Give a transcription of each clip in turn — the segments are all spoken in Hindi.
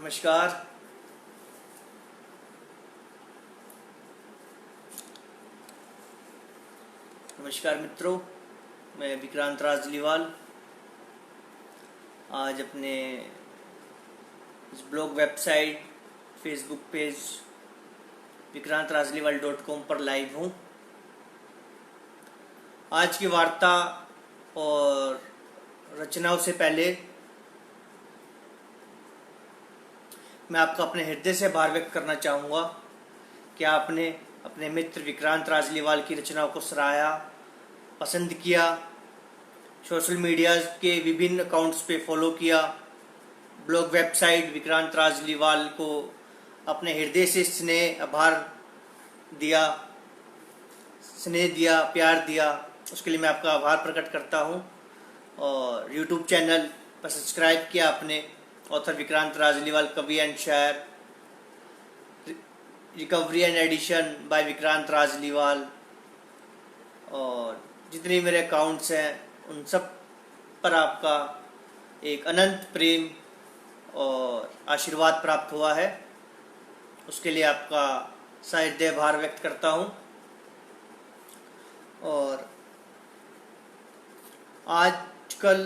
नमस्कार। नमस्कार मित्रों, मैं विक्रांत राजलीवाल आज अपने इस blog website Facebook page vikrantrazliwal.com पर लाइव हूँ। आज की वार्ता और रचनाओं से पहले मैं आपका अपने हृदय से आभार व्यक्त करना चाहूँगा कि आपने अपने मित्र विक्रांत राजलीवाल की रचनाओं को सराहा, पसंद किया, सोशल मीडिया के विभिन्न अकाउंट्स पे फॉलो किया, ब्लॉग वेबसाइट विक्रांत राजलीवाल को अपने हृदय से आभार दिया, स्नेह दिया, प्यार दिया, उसके लिए मैं आपका आभार प्रकट करता हूँ। और यूट्यूब चैनल पर सब्सक्राइब किया आपने, ऑथर विक्रांत राजलीवाल, कवि एंड शायर, recovery and edition by Vikrant Rajliwal, और जितने मेरे अकाउंट्स हैं उन सब पर आपका एक अनंत प्रेम और आशीर्वाद प्राप्त हुआ है। उसके लिए आपका सहृदय आभार व्यक्त करता हूँ। और आजकल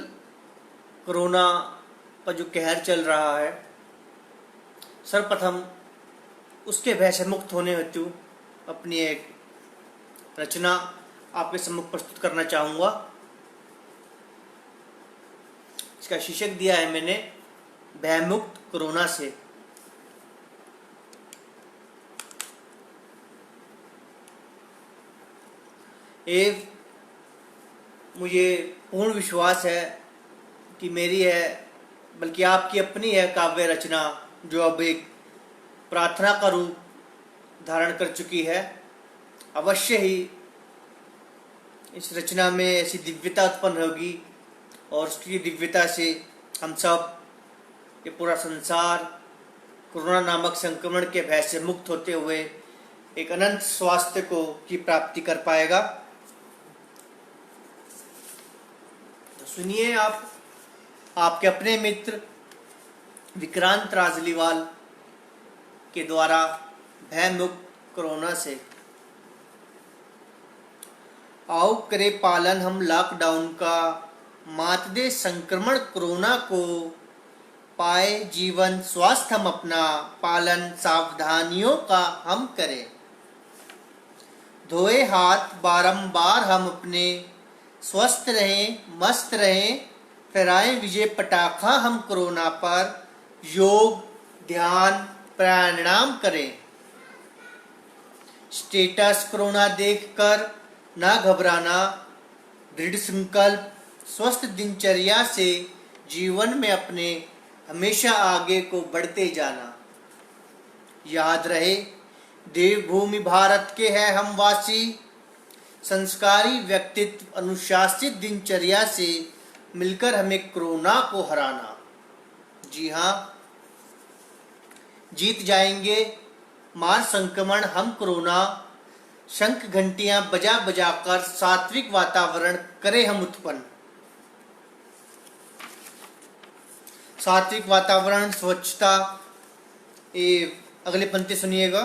कोरोना का जो कहर चल रहा है, सर्वप्रथम उसके भय से मुक्त होने हेतु अपनी एक रचना आपके सम्मुख प्रस्तुत करना चाहूँगा। इसका शीर्षक दिया है मैंने, भयमुक्त कोरोना से। मुझे पूर्ण विश्वास है कि मेरी है, बल्कि आपकी अपनी है काव्य रचना, जो अब एक प्रार्थना का रूप धारण कर चुकी है। अवश्य ही इस रचना में ऐसी दिव्यता उत्पन्न होगी और उसकी दिव्यता से हम सब, ये पूरा संसार कोरोना नामक संक्रमण के भय से मुक्त होते हुए एक अनंत स्वास्थ्य की प्राप्ति कर पाएगा। तो सुनिए आप, आपके अपने मित्र विक्रांत राजलीवाल के द्वारा भयमुक्त कोरोना से। आओ करे पालन हम लॉकडाउन का, मात दे संक्रमण कोरोना को, पाए जीवन स्वास्थ्य हम अपना, पालन सावधानियों का हम करें। धोए हाथ बारंबार हम अपने, स्वस्थ रहें मस्त रहें, फहराएं विजय पटाखा हम कोरोना पर, योग ध्यान प्राणायाम करें। स्टेटस कोरोना देखकर ना घबराना, दृढ़ संकल्प स्वस्थ दिनचर्या से जीवन में अपने हमेशा आगे को बढ़ते जाना। याद रहे देवभूमि भारत के हैं हम वासी, संस्कारी व्यक्तित्व अनुशासित दिनचर्या से मिलकर हमें कोरोना को हराना। जी हाँ, जीत जाएंगे मार संक्रमण हम कोरोना, शंख घंटियां बजा बजा कर सात्विक वातावरण करें हम उत्पन्न। सात्विक वातावरण, स्वच्छता। अगले पंक्ति सुनिएगा।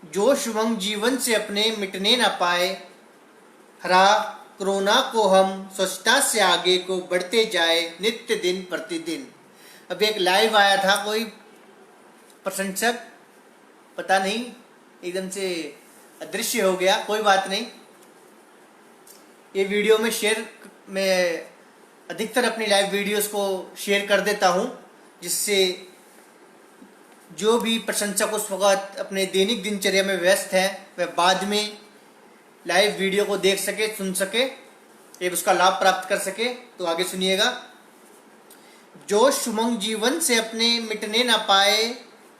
जोश उमंग जीवन से अपने मिटने न पाए, हरा कोरोना को हम स्वच्छता से आगे को बढ़ते जाए नित्य दिन प्रतिदिन। अब एक लाइव आया था कोई प्रशंसक, पता नहीं एकदम से अदृश्य हो गया, कोई बात नहीं। ये वीडियो में अधिकतर अपनी लाइव वीडियोस को शेयर कर देता हूँ, जिससे जो भी प्रशंसक उस वक्त अपने दैनिक दिनचर्या में व्यस्त है वह बाद में लाइव वीडियो को देख सके, सुन सके, एवं उसका लाभ प्राप्त कर सके। तो आगे सुनिएगा। जोश उमंग जीवन से अपने मिटने न पाए,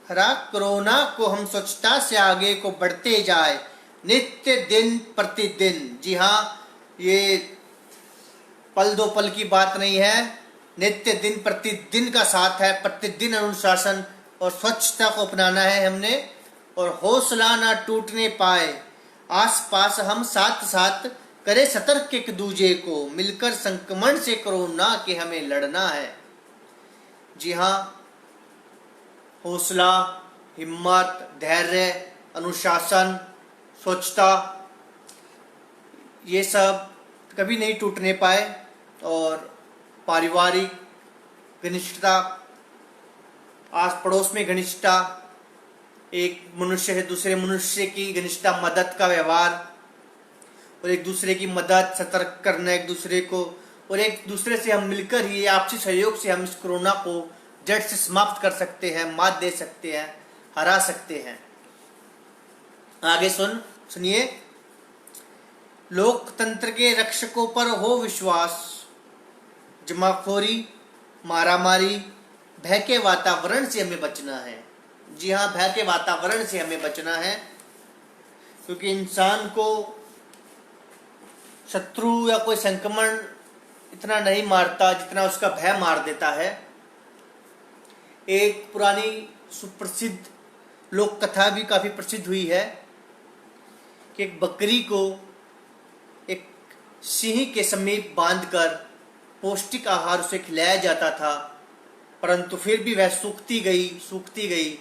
हरा कोरोना को हम स्वच्छता से आगे को बढ़ते जाए नित्य दिन प्रतिदिन। जी हाँ, ये पल दो पल की बात नहीं है, नित्य दिन प्रतिदिन का साथ है। प्रतिदिन अनुशासन और स्वच्छता को अपनाना है हमने, और हौसला ना टूटने पाए, आस पास हम साथ साथ करे सतर्क एक दूजे को, मिलकर संक्रमण से कोरोना के हमें लड़ना है। जी हाँ, हौसला, हिम्मत, धैर्य, अनुशासन, स्वच्छता, ये सब कभी नहीं टूटने पाए। और पारिवारिक घनिष्ठता, आस पड़ोस में घनिष्ठता, एक मनुष्य है दूसरे मनुष्य की घनिष्ठता, मदद का व्यवहार और एक दूसरे की मदद, सतर्क करना एक दूसरे को, और एक दूसरे से हम मिलकर ही आपसी सहयोग से हम इस कोरोना को जड़ से समाप्त कर सकते हैं, मात दे सकते हैं, हरा सकते हैं। आगे सुनिए। लोकतंत्र के रक्षकों पर हो विश्वास, जमाखोरी, मारामारी, भय के वातावरण से हमें बचना है। जी हाँ, भय के वातावरण से हमें बचना है, क्योंकि इंसान को शत्रु या कोई संक्रमण इतना नहीं मारता जितना उसका भय मार देता है। एक पुरानी सुप्रसिद्ध लोक कथा भी काफी प्रसिद्ध हुई है कि एक बकरी को एक सिंह के समीप बांधकर पौष्टिक आहार उसे खिलाया जाता था, परंतु फिर भी वह सूखती गई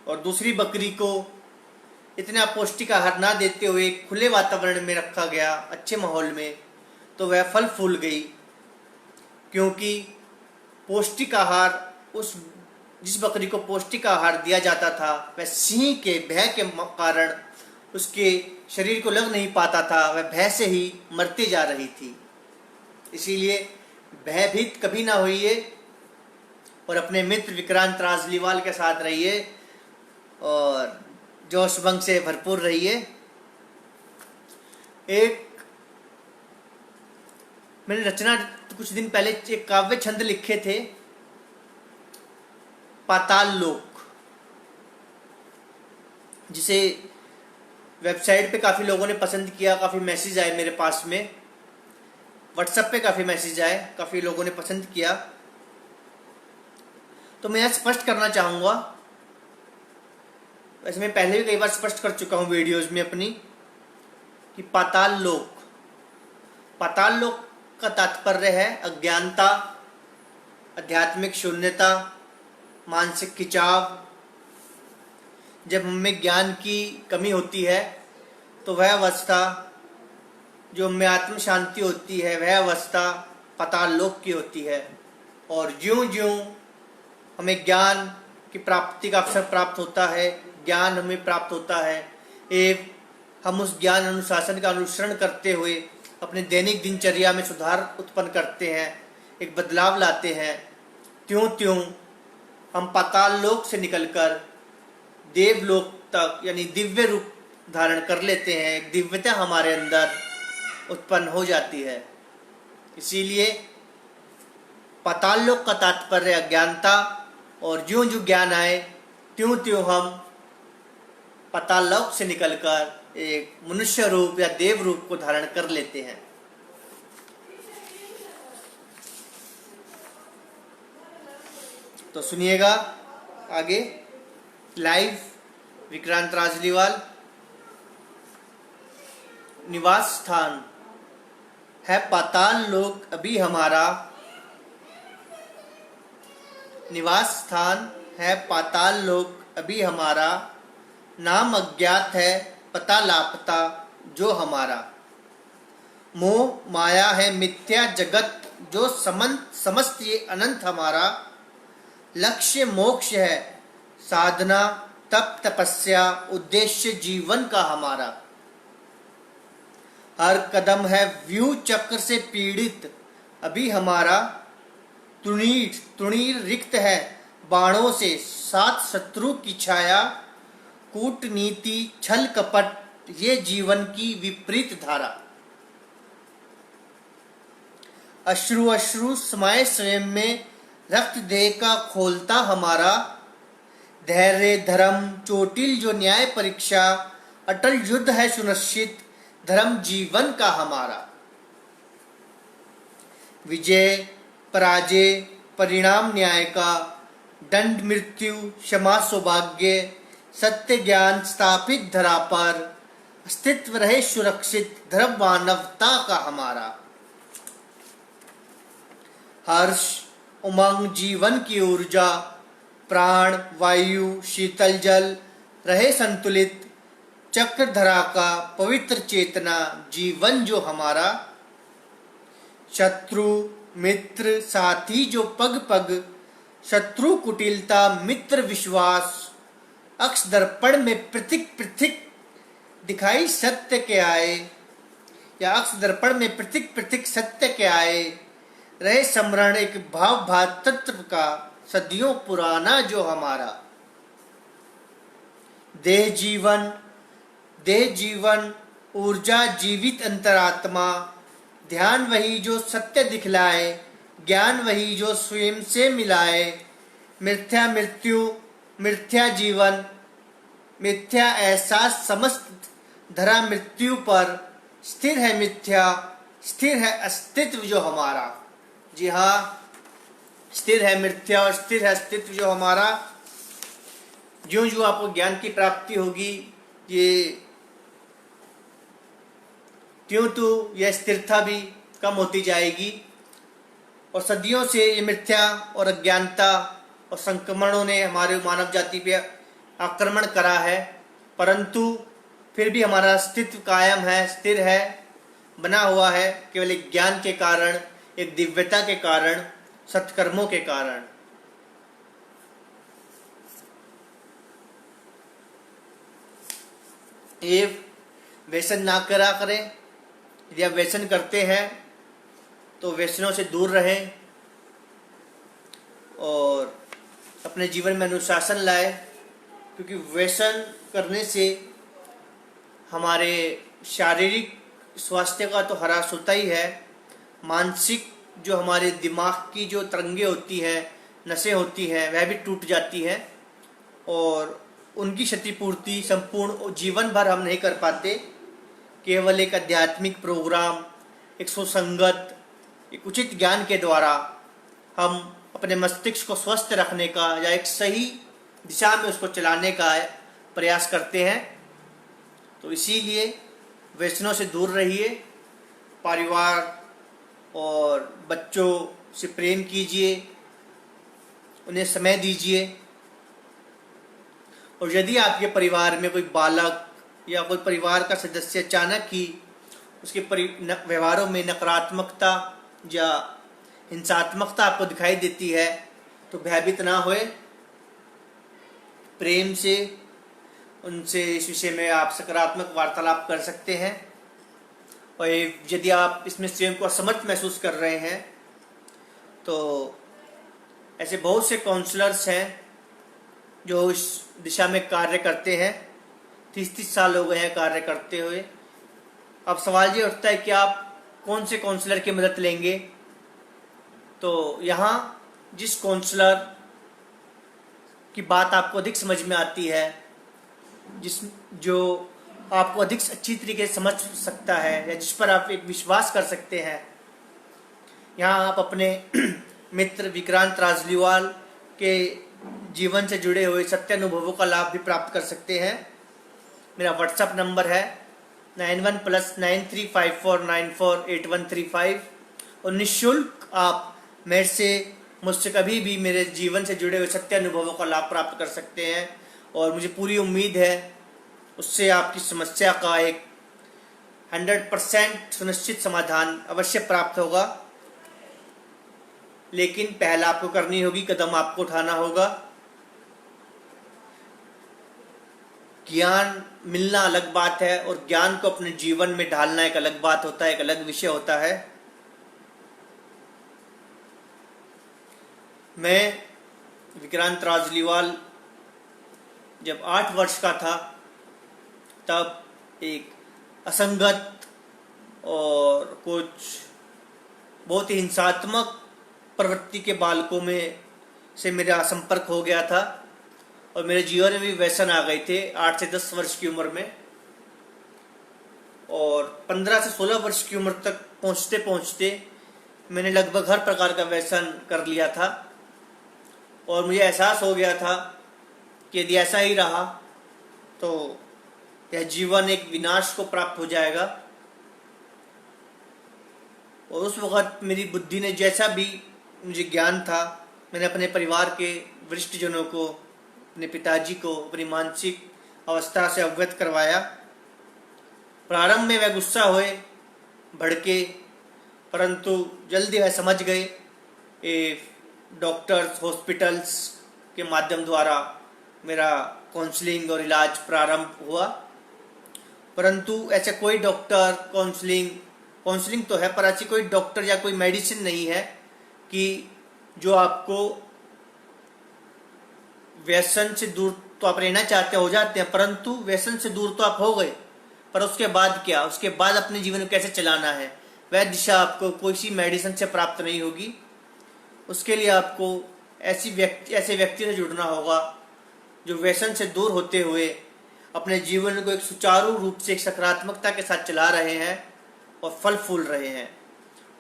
और दूसरी बकरी को इतना पौष्टिक आहार ना देते हुए खुले वातावरण में रखा गया, अच्छे माहौल में, तो वह फल फूल गई। क्योंकि पौष्टिक आहार जिस बकरी को पौष्टिक आहार दिया जाता था वह सिंह के भय के कारण उसके शरीर को लग नहीं पाता था, वह भय से ही मरती जा रही थी। इसीलिए भयभीत कभी ना होइए और अपने मित्र विक्रांत राजलीवाल के साथ रहिए और जोश भंग से भरपूर रहिए। मैंने रचना कुछ दिन पहले एक काव्य छंद लिखे थे, पाताल लोक, जिसे वेबसाइट पे काफ़ी लोगों ने पसंद किया, काफ़ी मैसेज आए मेरे पास में, व्हाट्सएप पे काफ़ी मैसेज आए, काफ़ी लोगों ने पसंद किया। तो मैं यह स्पष्ट करना चाहूँगा, वैसे मैं पहले भी कई बार स्पष्ट कर चुका हूँ वीडियोज़ में अपनी, कि पाताल लोक का तात्पर्य है अज्ञानता, आध्यात्मिक शून्यता, मानसिक खिंचाव। जब हमें ज्ञान की कमी होती है तो वह अवस्था, जो हमें आत्म शांति होती है, वह अवस्था पाताल लोक की होती है। और ज्यों ज्यों हमें ज्ञान की प्राप्ति का अवसर प्राप्त होता है, ज्ञान हमें प्राप्त होता है, एवं हम उस ज्ञान अनुशासन का अनुसरण करते हुए अपने दैनिक दिनचर्या में सुधार उत्पन्न करते हैं, एक बदलाव लाते हैं, त्यों त्यों हम पाताल लोक से निकलकर देवलोक तक यानी दिव्य रूप धारण कर लेते हैं, एक दिव्यता हमारे अंदर उत्पन्न हो जाती है। इसीलिए पाताल लोक का तात्पर्य अज्ञानता, और ज्यों ज्यों ज्ञान आए त्यों त्यों हम पाताल लोक से निकलकर एक मनुष्य रूप या देव रूप को धारण कर लेते हैं। तो सुनिएगा आगे। लाइव विक्रांत राजलीवाल। निवास स्थान है पाताल लोक अभी हमारा, निवास स्थान है पाताल लोक अभी हमारा, नाम अज्ञात है पता लापता जो हमारा। मोह माया है मिथ्या जगत जो समस्त ये अनंत हमारा, लक्ष्य मोक्ष है साधना तप तपस्या उद्देश्य जीवन का हमारा। हर कदम है व्यू चक्र से पीड़ित अभी हमारा, तुणीर रिक्त है बाणों से सात शत्रु की छाया, कूटनीति छल कपट ये जीवन की विपरीत धारा। अश्रु अश्रु समाये स्वयं में रक्त दे का खोलता हमारा, धैर्य धर्म चोटिल जो न्याय परीक्षा, अटल युद्ध है सुनिश्चित धर्म जीवन का हमारा। विजय पराजय परिणाम न्याय का, दंड मृत्यु क्षमा सौभाग्य, सत्य ज्ञान स्थापित धरा पर, अस्तित्व रहे सुरक्षित धर्म मानवता का हमारा। हर्ष उमंग जीवन की ऊर्जा, प्राण वायु शीतल जल रहे संतुलित, चक्रधरा का पवित्र चेतना जीवन जो हमारा, शत्रु मित्र साथी जो पग पग, शत्रु कुटिलता मित्र विश्वास, अक्ष दर्पण में पृथक पृथक दिखाई सत्य के आए, या अक्ष दर्पण में पृथक पृथक सत्य के आए, रहे स्मरण एक भाव भातृत्व का सदियों पुराना जो हमारा। देह जीवन ऊर्जा जीवित अंतरात्मा, ध्यान वही जो सत्य दिखलाए, ज्ञान वही जो स्वयं से मिलाए, मिथ्या मृत्यु मिथ्या जीवन मिथ्या एहसास समस्त धरा मृत्यु पर, स्थिर है मिथ्या स्थिर है अस्तित्व जो हमारा। जी हाँ, स्थिर है मिथ्या और स्थिर है अस्तित्व जो हमारा। ज्यों ज्यों आपको ज्ञान की प्राप्ति होगी, ये त्यों तो यह स्थिरता भी कम होती जाएगी, और सदियों से ये मिथ्या और अज्ञानता और संक्रमणों ने हमारे मानव जाति पे आक्रमण करा है, परंतु फिर भी हमारा अस्तित्व कायम है, स्थिर है, बना हुआ है, केवल एक ज्ञान के कारण, एक दिव्यता के कारण, सत्कर्मों के कारण। ये व्यसन ना करा करें। यदि आप व्यसन करते हैं तो व्यसनों से दूर रहें और अपने जीवन में अनुशासन लाए, क्योंकि व्यसन करने से हमारे शारीरिक स्वास्थ्य का तो ह्रास होता ही है, मानसिक जो हमारे दिमाग की जो तरंगे होती है, नसें होती हैं, वह भी टूट जाती हैं और उनकी क्षतिपूर्ति संपूर्ण जीवन भर हम नहीं कर पाते। केवल एक आध्यात्मिक प्रोग्राम, एक सुसंगत, एक उचित ज्ञान के द्वारा हम अपने मस्तिष्क को स्वस्थ रखने का या एक सही दिशा में उसको चलाने का प्रयास करते हैं। तो इसीलिए व्यसनों से दूर रहिए, परिवार और बच्चों से प्रेम कीजिए, उन्हें समय दीजिए। और यदि आपके परिवार में कोई बालक या कोई परिवार का सदस्य अचानक ही उसके व्यवहारों में नकारात्मकता या हिंसात्मकता आपको दिखाई देती है, तो भयभीत ना होए, प्रेम से उनसे इस विषय में आप सकारात्मक वार्तालाप कर सकते हैं। और यदि आप इसमें स्वयं को असमर्थ महसूस कर रहे हैं, तो ऐसे बहुत से काउंसलर्स हैं जो इस दिशा में कार्य करते हैं। 30-30 साल हो गए हैं कार्य करते हुए। अब सवाल ये उठता है कि आप कौन से काउंसलर की मदद लेंगे। तो यहाँ जिस काउंसलर की बात आपको अधिक समझ में आती है, जो आपको अधिक अच्छी तरीके से समझ सकता है, या जिस पर आप एक विश्वास कर सकते हैं, यहाँ आप अपने मित्र विक्रांत राजलीवाल के जीवन से जुड़े हुए सत्य अनुभवों का लाभ भी प्राप्त कर सकते हैं। मेरा व्हाट्सएप नंबर है 91+9354948135 और निःशुल्क आप मुझसे कभी भी मेरे जीवन से जुड़े हुए सत्य अनुभवों का लाभ प्राप्त कर सकते हैं। और मुझे पूरी उम्मीद है उससे आपकी समस्या का एक 100% सुनिश्चित समाधान अवश्य प्राप्त होगा। लेकिन पहला आपको करनी होगी, कदम आपको उठाना होगा। ज्ञान मिलना अलग बात है और ज्ञान को अपने जीवन में ढालना एक अलग बात होता है, एक अलग विषय होता है। मैं विक्रांत राजलीवाल जब 8 वर्ष का था, तब एक असंगत और कुछ बहुत ही हिंसात्मक प्रवृत्ति के बालकों में से मेरा संपर्क हो गया था और मेरे जीवन में भी व्यसन आ गए थे 8 से 10 वर्ष की उम्र में। और 15 से 16 वर्ष की उम्र तक पहुंचते पहुंचते मैंने लगभग हर प्रकार का व्यसन कर लिया था और मुझे एहसास हो गया था कि यदि ऐसा ही रहा तो यह जीवन एक विनाश को प्राप्त हो जाएगा। और उस वक़्त मेरी बुद्धि ने जैसा भी मुझे ज्ञान था मैंने अपने परिवार के वरिष्ठ जनों को, अपने पिताजी को अपनी मानसिक अवस्था से अवगत करवाया। प्रारंभ में वह गुस्सा हुए, भड़के, परंतु जल्दी वह समझ गए। डॉक्टर्स, हॉस्पिटल्स के माध्यम द्वारा मेरा काउंसलिंग और इलाज प्रारंभ हुआ। परंतु ऐसे कोई डॉक्टर, काउंसलिंग तो है, पर ऐसी कोई डॉक्टर या कोई मेडिसिन नहीं है कि जो आपको व्यसन से दूर तो आप रहना चाहते हो जाते हैं, परंतु व्यसन से दूर तो आप हो गए, पर उसके बाद क्या, उसके बाद अपने जीवन को कैसे चलाना है, वह दिशा आपको किसी मेडिसिन से प्राप्त नहीं होगी। उसके लिए आपको ऐसे व्यक्ति से जुड़ना होगा जो व्यसन से दूर होते हुए अपने जीवन को एक सुचारू रूप से, एक सकारात्मकता के साथ चला रहे हैं और फल फूल रहे हैं,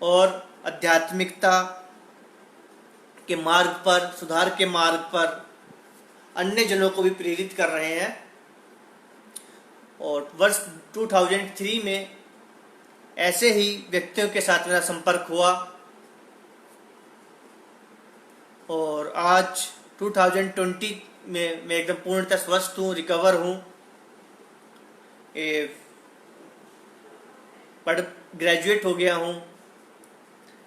और आध्यात्मिकता के मार्ग पर, सुधार के मार्ग पर अन्य जनों को भी प्रेरित कर रहे हैं। और वर्ष 2003 में ऐसे ही व्यक्तियों के साथ मेरा संपर्क हुआ, और आज 2020 में मैं एकदम पूर्णतः स्वस्थ हूँ, रिकवर हूँ। ग्रेजुएट हो गया हूँ।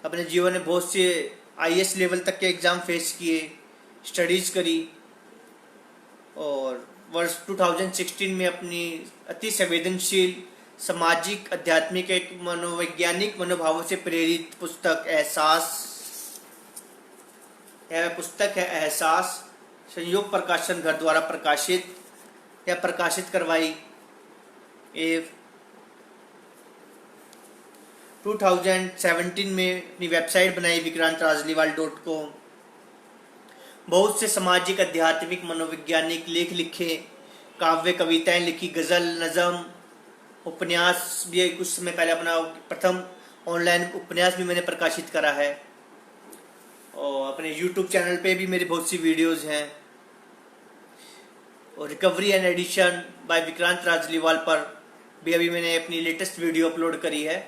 अपने जीवन में बहुत से IAS लेवल तक के एग्ज़ाम फेस किए, स्टडीज़ करी, और वर्ष 2016 में अपनी अति संवेदनशील, सामाजिक, आध्यात्मिक, एक मनोवैज्ञानिक मनोभावों से प्रेरित पुस्तक एहसास संयोग प्रकाशन घर द्वारा प्रकाशित करवाई। 2017 में अपनी वेबसाइट बनाई vikrantRajliwal.com। बहुत से सामाजिक, आध्यात्मिक, मनोवैज्ञानिक लेख लिखे, काव्य कविताएं लिखी, गज़ल, नज़म, उपन्यास भी कुछ समय पहले अपना प्रथम ऑनलाइन उपन्यास भी मैंने प्रकाशित करा है, और अपने YouTube चैनल पे भी मेरी बहुत सी वीडियोज़ हैं, और recovery and edition by Vikrant Rajliwal पर भी अभी मैंने अपनी लेटेस्ट वीडियो अपलोड करी है।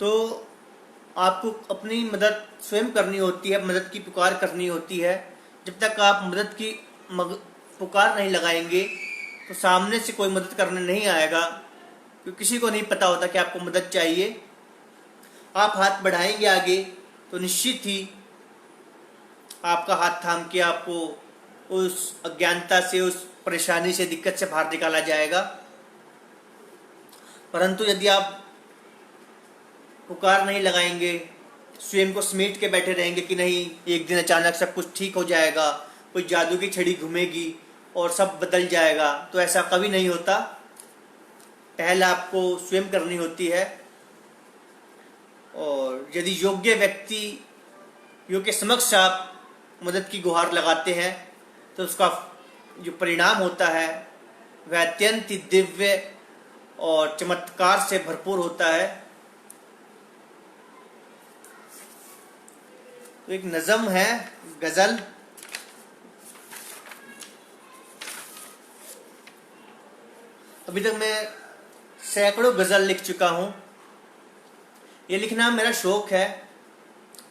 तो आपको अपनी मदद स्वयं करनी होती है, मदद की पुकार करनी होती है। जब तक आप मदद की पुकार नहीं लगाएंगे तो सामने से कोई मदद करने नहीं आएगा, क्योंकि किसी को नहीं पता होता कि आपको मदद चाहिए। आप हाथ बढ़ाएंगे आगे तो निश्चित ही आपका हाथ थाम के आपको उस अज्ञानता से, उस परेशानी से, दिक्कत से बाहर निकाला जाएगा। परंतु यदि आप पुकार नहीं लगाएंगे, स्वयं को समेट के बैठे रहेंगे कि नहीं एक दिन अचानक सब कुछ ठीक हो जाएगा, कोई जादू की छड़ी घूमेगी और सब बदल जाएगा, तो ऐसा कभी नहीं होता। पहल आपको स्वयं करनी होती है, और यदि योग्य व्यक्तियों के समक्ष आप मदद की गुहार लगाते हैं तो उसका जो परिणाम होता है वह अत्यंत ही दिव्य और चमत्कार से भरपूर होता है। तो एक नज़म है, गज़ल, अभी तक मैं सैकड़ों गज़ल लिख चुका हूँ। ये लिखना मेरा शौक है,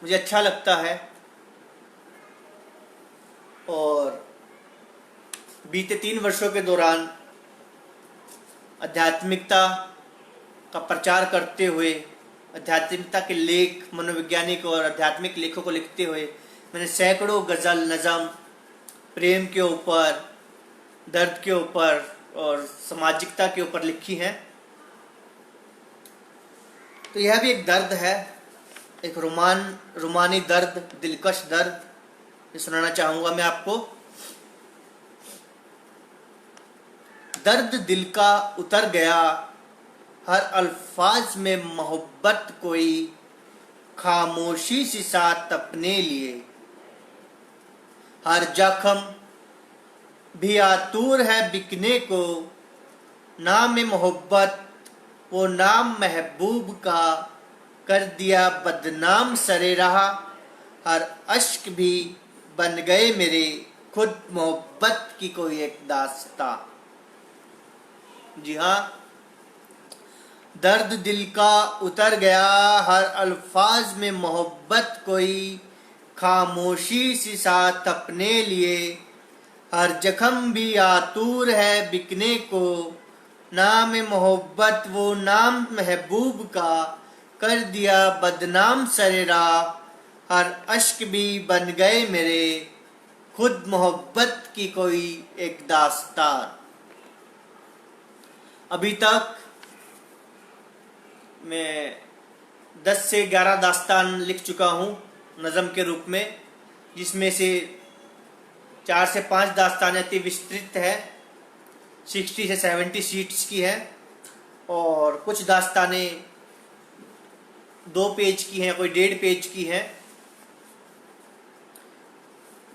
मुझे अच्छा लगता है, और बीते 3 वर्षों के दौरान आध्यात्मिकता का प्रचार करते हुए, आध्यात्मिकता के लेख, मनोवैज्ञानिक और आध्यात्मिक लेखों को लिखते हुए मैंने सैकड़ों गज़ल, नज़म प्रेम के ऊपर, दर्द के ऊपर और सामाजिकता के ऊपर लिखी हैं। तो यह भी एक दर्द है, एक रोमानी दर्द, दिलकश दर्द, ये सुनाना चाहूँगा मैं आपको। दर्द दिल का उतर गया, हर अल्फाज में मोहब्बत कोई, खामोशी सी साथ अपने लिए। हर जख्म भी आतुर है बिकने को, नाम मोहब्बत वो नाम महबूब का, कर दिया बदनाम सरे रहा। हर अश्क भी बन गए मेरे, खुद मोहब्बत की कोई एक दास्तां। जी हाँ, दर्द दिल का उतर गया हर अल्फाज में मोहब्बत कोई खामोशी सी साथ अपने लिए, हर जख्म भी आतूर है बिकने को, नाम मोहब्बत वो नाम महबूब का कर दिया बदनाम सरे राह, हर अश्क भी बन गए मेरे खुद मोहब्बत की कोई एक दास्तान। अभी तक मैं 10 से 11 दास्तान लिख चुका हूँ नज़म के रूप में, जिसमें से 4 से 5 दास्तानें अति विस्तृत है, 60 से 70 शीट्स की है, और कुछ दास्तानें 2 पेज की हैं, कोई 1.5 पेज की हैं,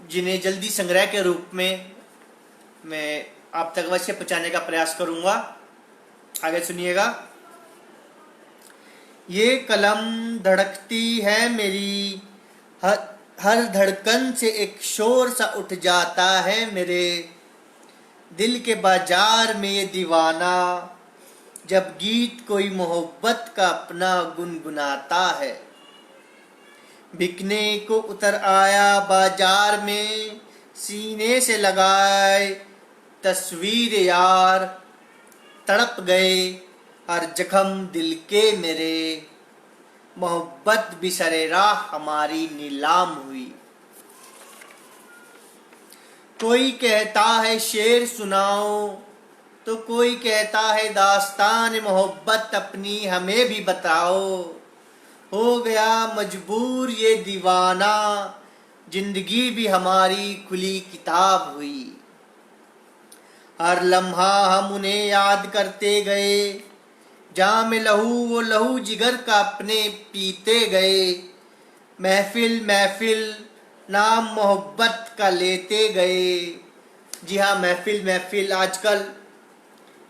जिन्हें जल्दी संग्रह के रूप में मैं आप तक अवश्य पहुँचाने का प्रयास करूँगा। आगे सुनिएगा। ये कलम धड़कती है मेरी, हर धड़कन से एक शोर सा उठ जाता है मेरे दिल के बाजार में ये दीवाना, जब गीत कोई मोहब्बत का अपना गुनगुनाता है। बिकने को उतर आया बाजार में, सीने से लगाए तस्वीर यार, तड़प गए हर जख्म दिल के मेरे, मोहब्बत भी सरे राह हमारी नीलाम हुई। कोई कहता है शेर सुनाओ, तो कोई कहता है दास्तान मोहब्बत अपनी हमें भी बताओ, हो गया मजबूर ये दीवाना, जिंदगी भी हमारी खुली किताब हुई। हर लम्हा हम उन्हें याद करते गए, जाम लहू वो लहू जिगर का अपने पीते गए, महफिल महफिल नाम मोहब्बत का लेते गए। जी हाँ, महफिल महफिल, आजकल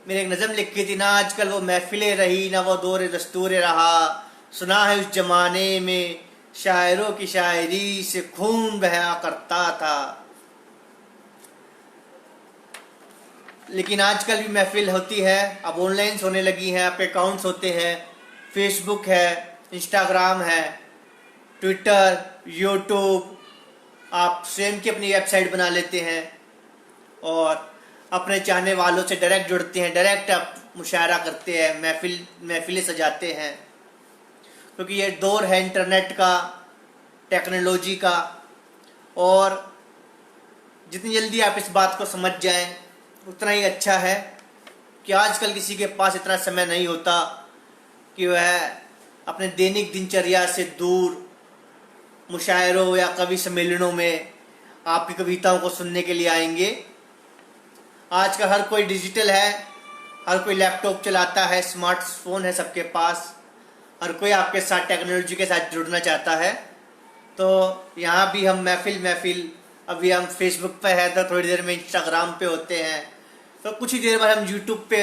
मैंने एक नज़म लिखी थी ना, आजकल वो महफिलें रही ना वो दौर दस्तूर रहा, सुना है उस जमाने में शायरों की शायरी से खून बहा करता था। लेकिन आजकल भी महफिल होती है, अब ऑनलाइन होने लगी हैं, आप अकाउंट्स होते हैं, फेसबुक है, इंस्टाग्राम है, ट्विटर, यूट्यूब, आप स्वयं की अपनी वेबसाइट बना लेते हैं और अपने चाहने वालों से डायरेक्ट जुड़ते हैं, डायरेक्ट आप मुशायरा करते हैं, महफिलें सजाते हैं, क्योंकि ये दौर है इंटरनेट का, टेक्नोलॉजी का। और जितनी जल्दी आप इस बात को समझ जाएं उतना ही अच्छा है, कि आजकल किसी के पास इतना समय नहीं होता कि वह अपने दैनिक दिनचर्या से दूर मुशायरों या कवि सम्मेलनों में आपकी कविताओं को सुनने के लिए आएंगे। आजकल हर कोई डिजिटल है, हर कोई लैपटॉप चलाता है, स्मार्टफोन है सबके पास, हर कोई आपके साथ टेक्नोलॉजी के साथ जुड़ना चाहता है। तो यहाँ भी हम महफिल, अभी हम फेसबुक पे है तो थोड़ी देर में इंस्टाग्राम पे होते हैं, तो कुछ ही देर बाद हम यूट्यूब पे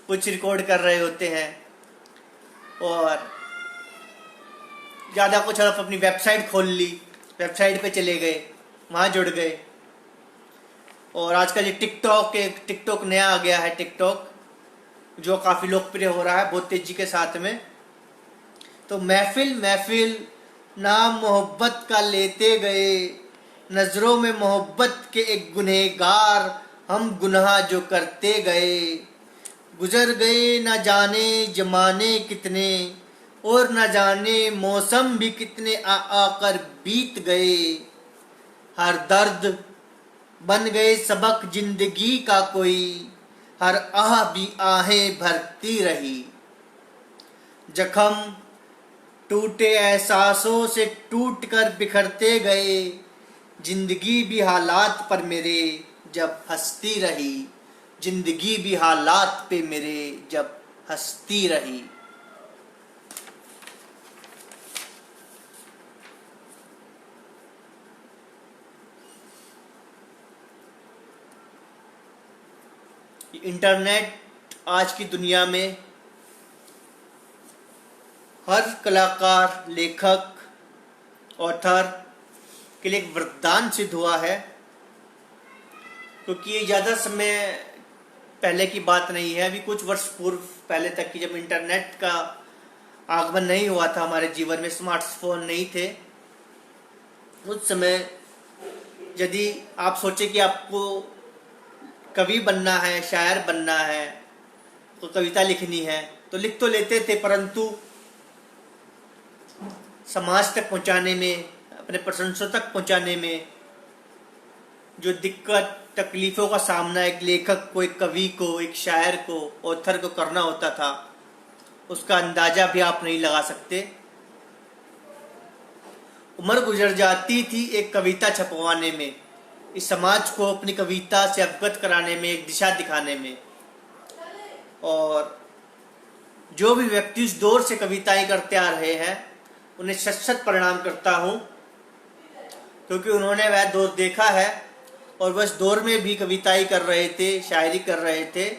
कुछ रिकॉर्ड कर रहे होते हैं, और ज़्यादा कुछ आप अपनी वेबसाइट खोल ली, वेबसाइट पे चले गए, वहाँ जुड़ गए। और आजकल ये टिकटॉक नया आ गया है, टिकटॉक जो काफ़ी लोकप्रिय हो रहा है बहुत तेज़ी के साथ में। तो महफिल नाम मोहब्बत का लेते गए, नज़रों में मोहब्बत के एक गुनहगार हम गुनाह जो करते गए, गुजर गए न जाने जमाने कितने, और न जाने मौसम भी कितने आकर बीत गए, हर दर्द बन गए सबक जिंदगी का कोई, हर आह भी आहें भरती रही। जख्म टूटे एहसासों से टूट कर बिखरते गए, जिंदगी भी हालात पर मेरे जब हंसती रही, जिंदगी भी हालात पे मेरे जब हंसती रही। इंटरनेट आज की दुनिया में हर कलाकार, लेखक, ऑथर के लिए एक वरदान सिद्ध हुआ है, क्योंकि ये ज़्यादा समय पहले की बात नहीं है, अभी कुछ वर्ष पूर्व पहले तक की, जब इंटरनेट का आगमन नहीं हुआ था हमारे जीवन में, स्मार्टफोन नहीं थे, उस समय यदि आप सोचे कि आपको कवि बनना है, शायर बनना है, तो कविता लिखनी है, तो लिख तो लेते थे, परंतु समाज तक पहुंचाने में, अपने प्रशंसकों तक पहुंचाने में जो दिक्कत तकलीफ़ों का सामना एक लेखक को, एक कवि को, एक शायर को, ऑथर को करना होता था, उसका अंदाजा भी आप नहीं लगा सकते। उम्र गुजर जाती थी एक कविता छपवाने में, इस समाज को अपनी कविता से अवगत कराने में, एक दिशा दिखाने में। और जो भी व्यक्ति उस दौर से कविताएं करते आ रहे हैं, उन्हें शत शत प्रणाम करता हूँ, क्योंकि उन्होंने वह दौर देखा है और वह इस दौर में भी कविताएं कर रहे थे, शायरी कर रहे थे,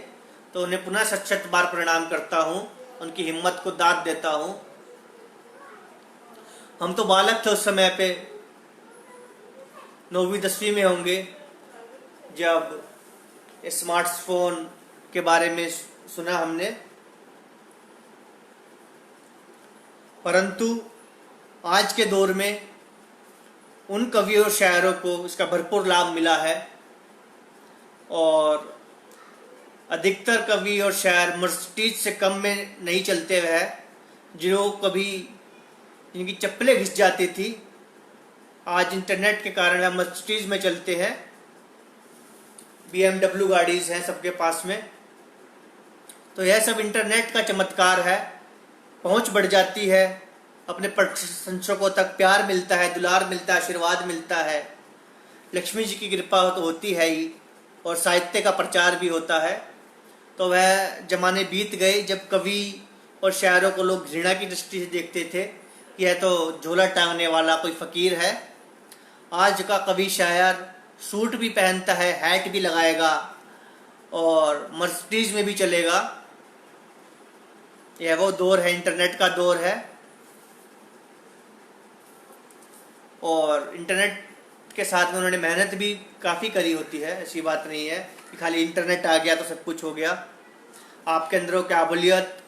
तो उन्हें पुनः शत शत बार प्रणाम करता हूँ, उनकी हिम्मत को दाद देता हूँ। हम तो बालक थे उस समय पे, 9वीं 10वीं में होंगे, जब स्मार्टफोन के बारे में सुना हमने, परंतु आज के दौर में उन कवियों और शायरों को इसका भरपूर लाभ मिला है। और अधिकतर कवि और शायर मर्सिडीज से कम में नहीं चलते हुए, जो कभी जिनकी चप्पलें घिस जाती थी, आज इंटरनेट के कारण वह मर्सिडीज में चलते हैं, BMW गाड़ीज हैं सबके पास में। तो यह सब इंटरनेट का चमत्कार है, पहुंच बढ़ जाती है, अपने प्रशंसकों तक प्यार मिलता है, दुलार मिलता है, आशीर्वाद मिलता है, लक्ष्मी जी की कृपा तो होती है ही, और साहित्य का प्रचार भी होता है। तो वह जमाने बीत गए जब कवि और शायरों को लोग घृणा की दृष्टि से देखते थे कि यह तो झोला टांगने वाला कोई फकीर है। आज का कवि शायर सूट भी पहनता है, हैट भी लगाएगा और मर्सिडीज में भी चलेगा। यह वो दौर है, इंटरनेट का दौर है। और इंटरनेट के साथ में उन्होंने मेहनत भी काफ़ी करी होती है, ऐसी बात नहीं है कि खाली इंटरनेट आ गया तो सब कुछ हो गया। आपके अंदर काबिलियत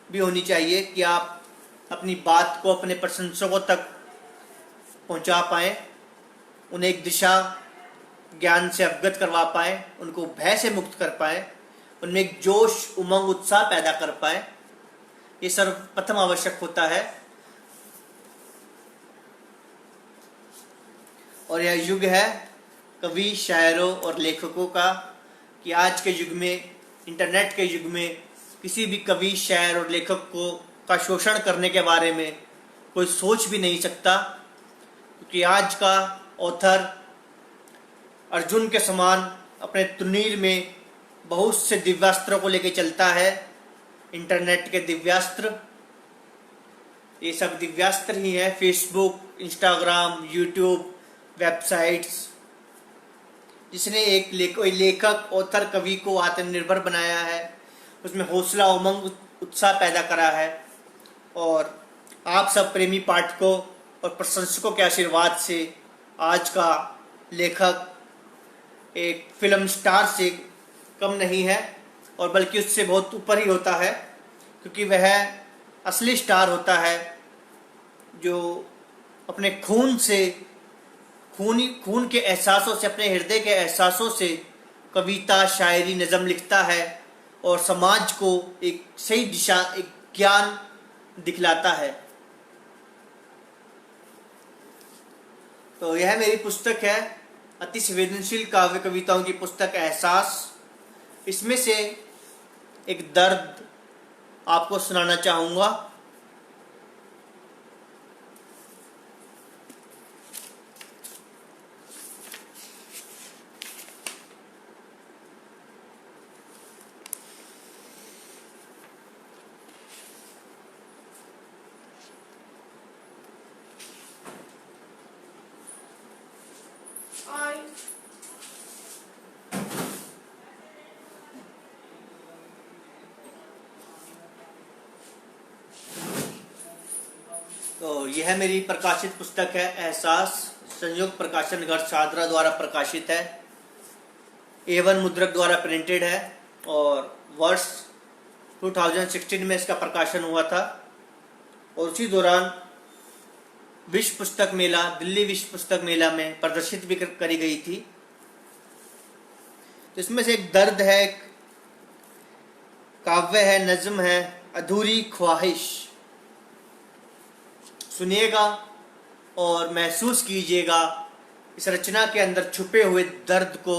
भी होनी चाहिए कि आप अपनी बात को अपने प्रशंसकों तक पहुंचा पाएँ, उन्हें एक दिशा ज्ञान से अवगत करवा पाएँ, उनको भय से मुक्त कर पाएँ, उनमें एक जोश, उमंग, उत्साह पैदा कर पाएँ। ये सर्वप्रथम आवश्यक होता है। और यह युग है कवि, शायरों और लेखकों का, कि आज के युग में, इंटरनेट के युग में, किसी भी कवि, शायर और लेखक को का शोषण करने के बारे में कोई सोच भी नहीं सकता, क्योंकि आज का ऑथर अर्जुन के समान अपने तुनीर में बहुत से दिव्यास्त्रों को लेकर चलता है। इंटरनेट के दिव्यास्त्र, ये सब दिव्यास्त्र ही है। फेसबुक, इंस्टाग्राम, यूट्यूब, वेबसाइट्स, जिसने एक लेखक, ऑथर, कवि को आत्मनिर्भर बनाया है, उसमें हौसला, उमंग, उत्साह पैदा करा है। और आप सब प्रेमी पाठकों और प्रशंसकों के आशीर्वाद से आज का लेखक एक फिल्म स्टार से कम नहीं है, और बल्कि उससे बहुत ऊपर ही होता है, क्योंकि वह असली स्टार होता है जो अपने खून से, खून के एहसासों से, अपने हृदय के एहसासों से कविता, शायरी, नज़म लिखता है और समाज को एक सही दिशा, एक ज्ञान दिखलाता है। तो यह मेरी पुस्तक है, अति संवेदनशील काव्य कविताओं की पुस्तक एहसास। इसमें से एक दर्द आपको सुनाना चाहूँगा। तो यह मेरी प्रकाशित पुस्तक है एहसास, संयुक्त प्रकाशन घर शादरा द्वारा प्रकाशित है, A1 मुद्रक द्वारा प्रिंटेड है। और वर्ष 2016 में इसका प्रकाशन हुआ था। और उसी दौरान विश्व पुस्तक मेला, दिल्ली विश्व पुस्तक मेला में प्रदर्शित भी करी गई थी। तो इसमें से एक दर्द है, एक काव्य है, नज्म है, अधूरी ख्वाहिश। सुनिएगा और महसूस कीजिएगा इस रचना के अंदर छुपे हुए दर्द को,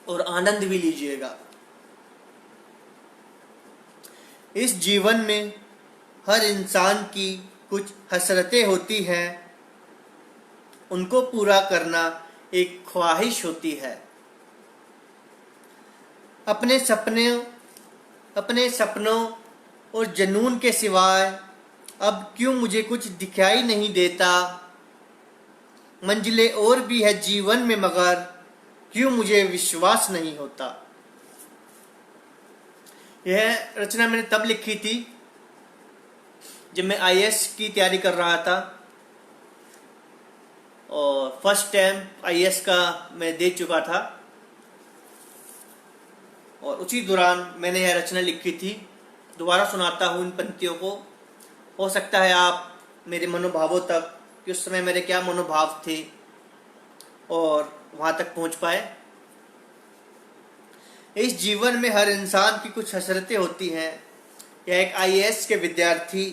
और आनंद भी लीजिएगा। इस जीवन में हर इंसान की कुछ हसरतें होती हैं, उनको पूरा करना एक ख्वाहिश होती है। अपने सपनों और जुनून के सिवाय अब क्यों मुझे कुछ दिखाई नहीं देता। मंजिलें और भी है जीवन में, मगर क्यों मुझे विश्वास नहीं होता। यह रचना मैंने तब लिखी थी जब मैं आईएएस की तैयारी कर रहा था, और फर्स्ट टाइम आईएएस का मैं दे चुका था, और उसी दौरान मैंने यह रचना लिखी थी। दोबारा सुनाता हूँ इन पंक्तियों को, हो सकता है आप मेरे मनोभावों तक, कि उस समय मेरे क्या मनोभाव थे, और वहाँ तक पहुँच पाए। इस जीवन में हर इंसान की कुछ हसरतें होती हैं। यह एक आईएएस के विद्यार्थी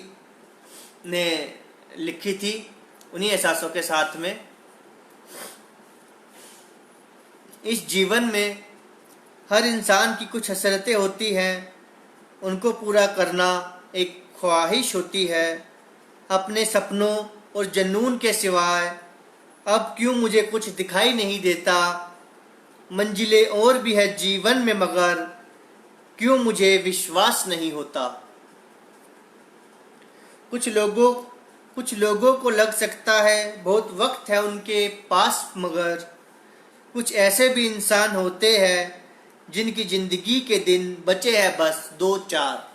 ने लिखी थी, उन्हीं एहसासों के साथ में। इस जीवन में हर इंसान की कुछ हसरतें होती हैं, उनको पूरा करना एक ख्वाहिश होती है। अपने सपनों और जुनून के सिवाय अब क्यों मुझे कुछ दिखाई नहीं देता। मंजिलें और भी है जीवन में, मगर क्यों मुझे विश्वास नहीं होता। कुछ लोगों को लग सकता है बहुत वक्त है उनके पास, मगर कुछ ऐसे भी इंसान होते हैं जिनकी जिंदगी के दिन बचे हैं बस 2-4।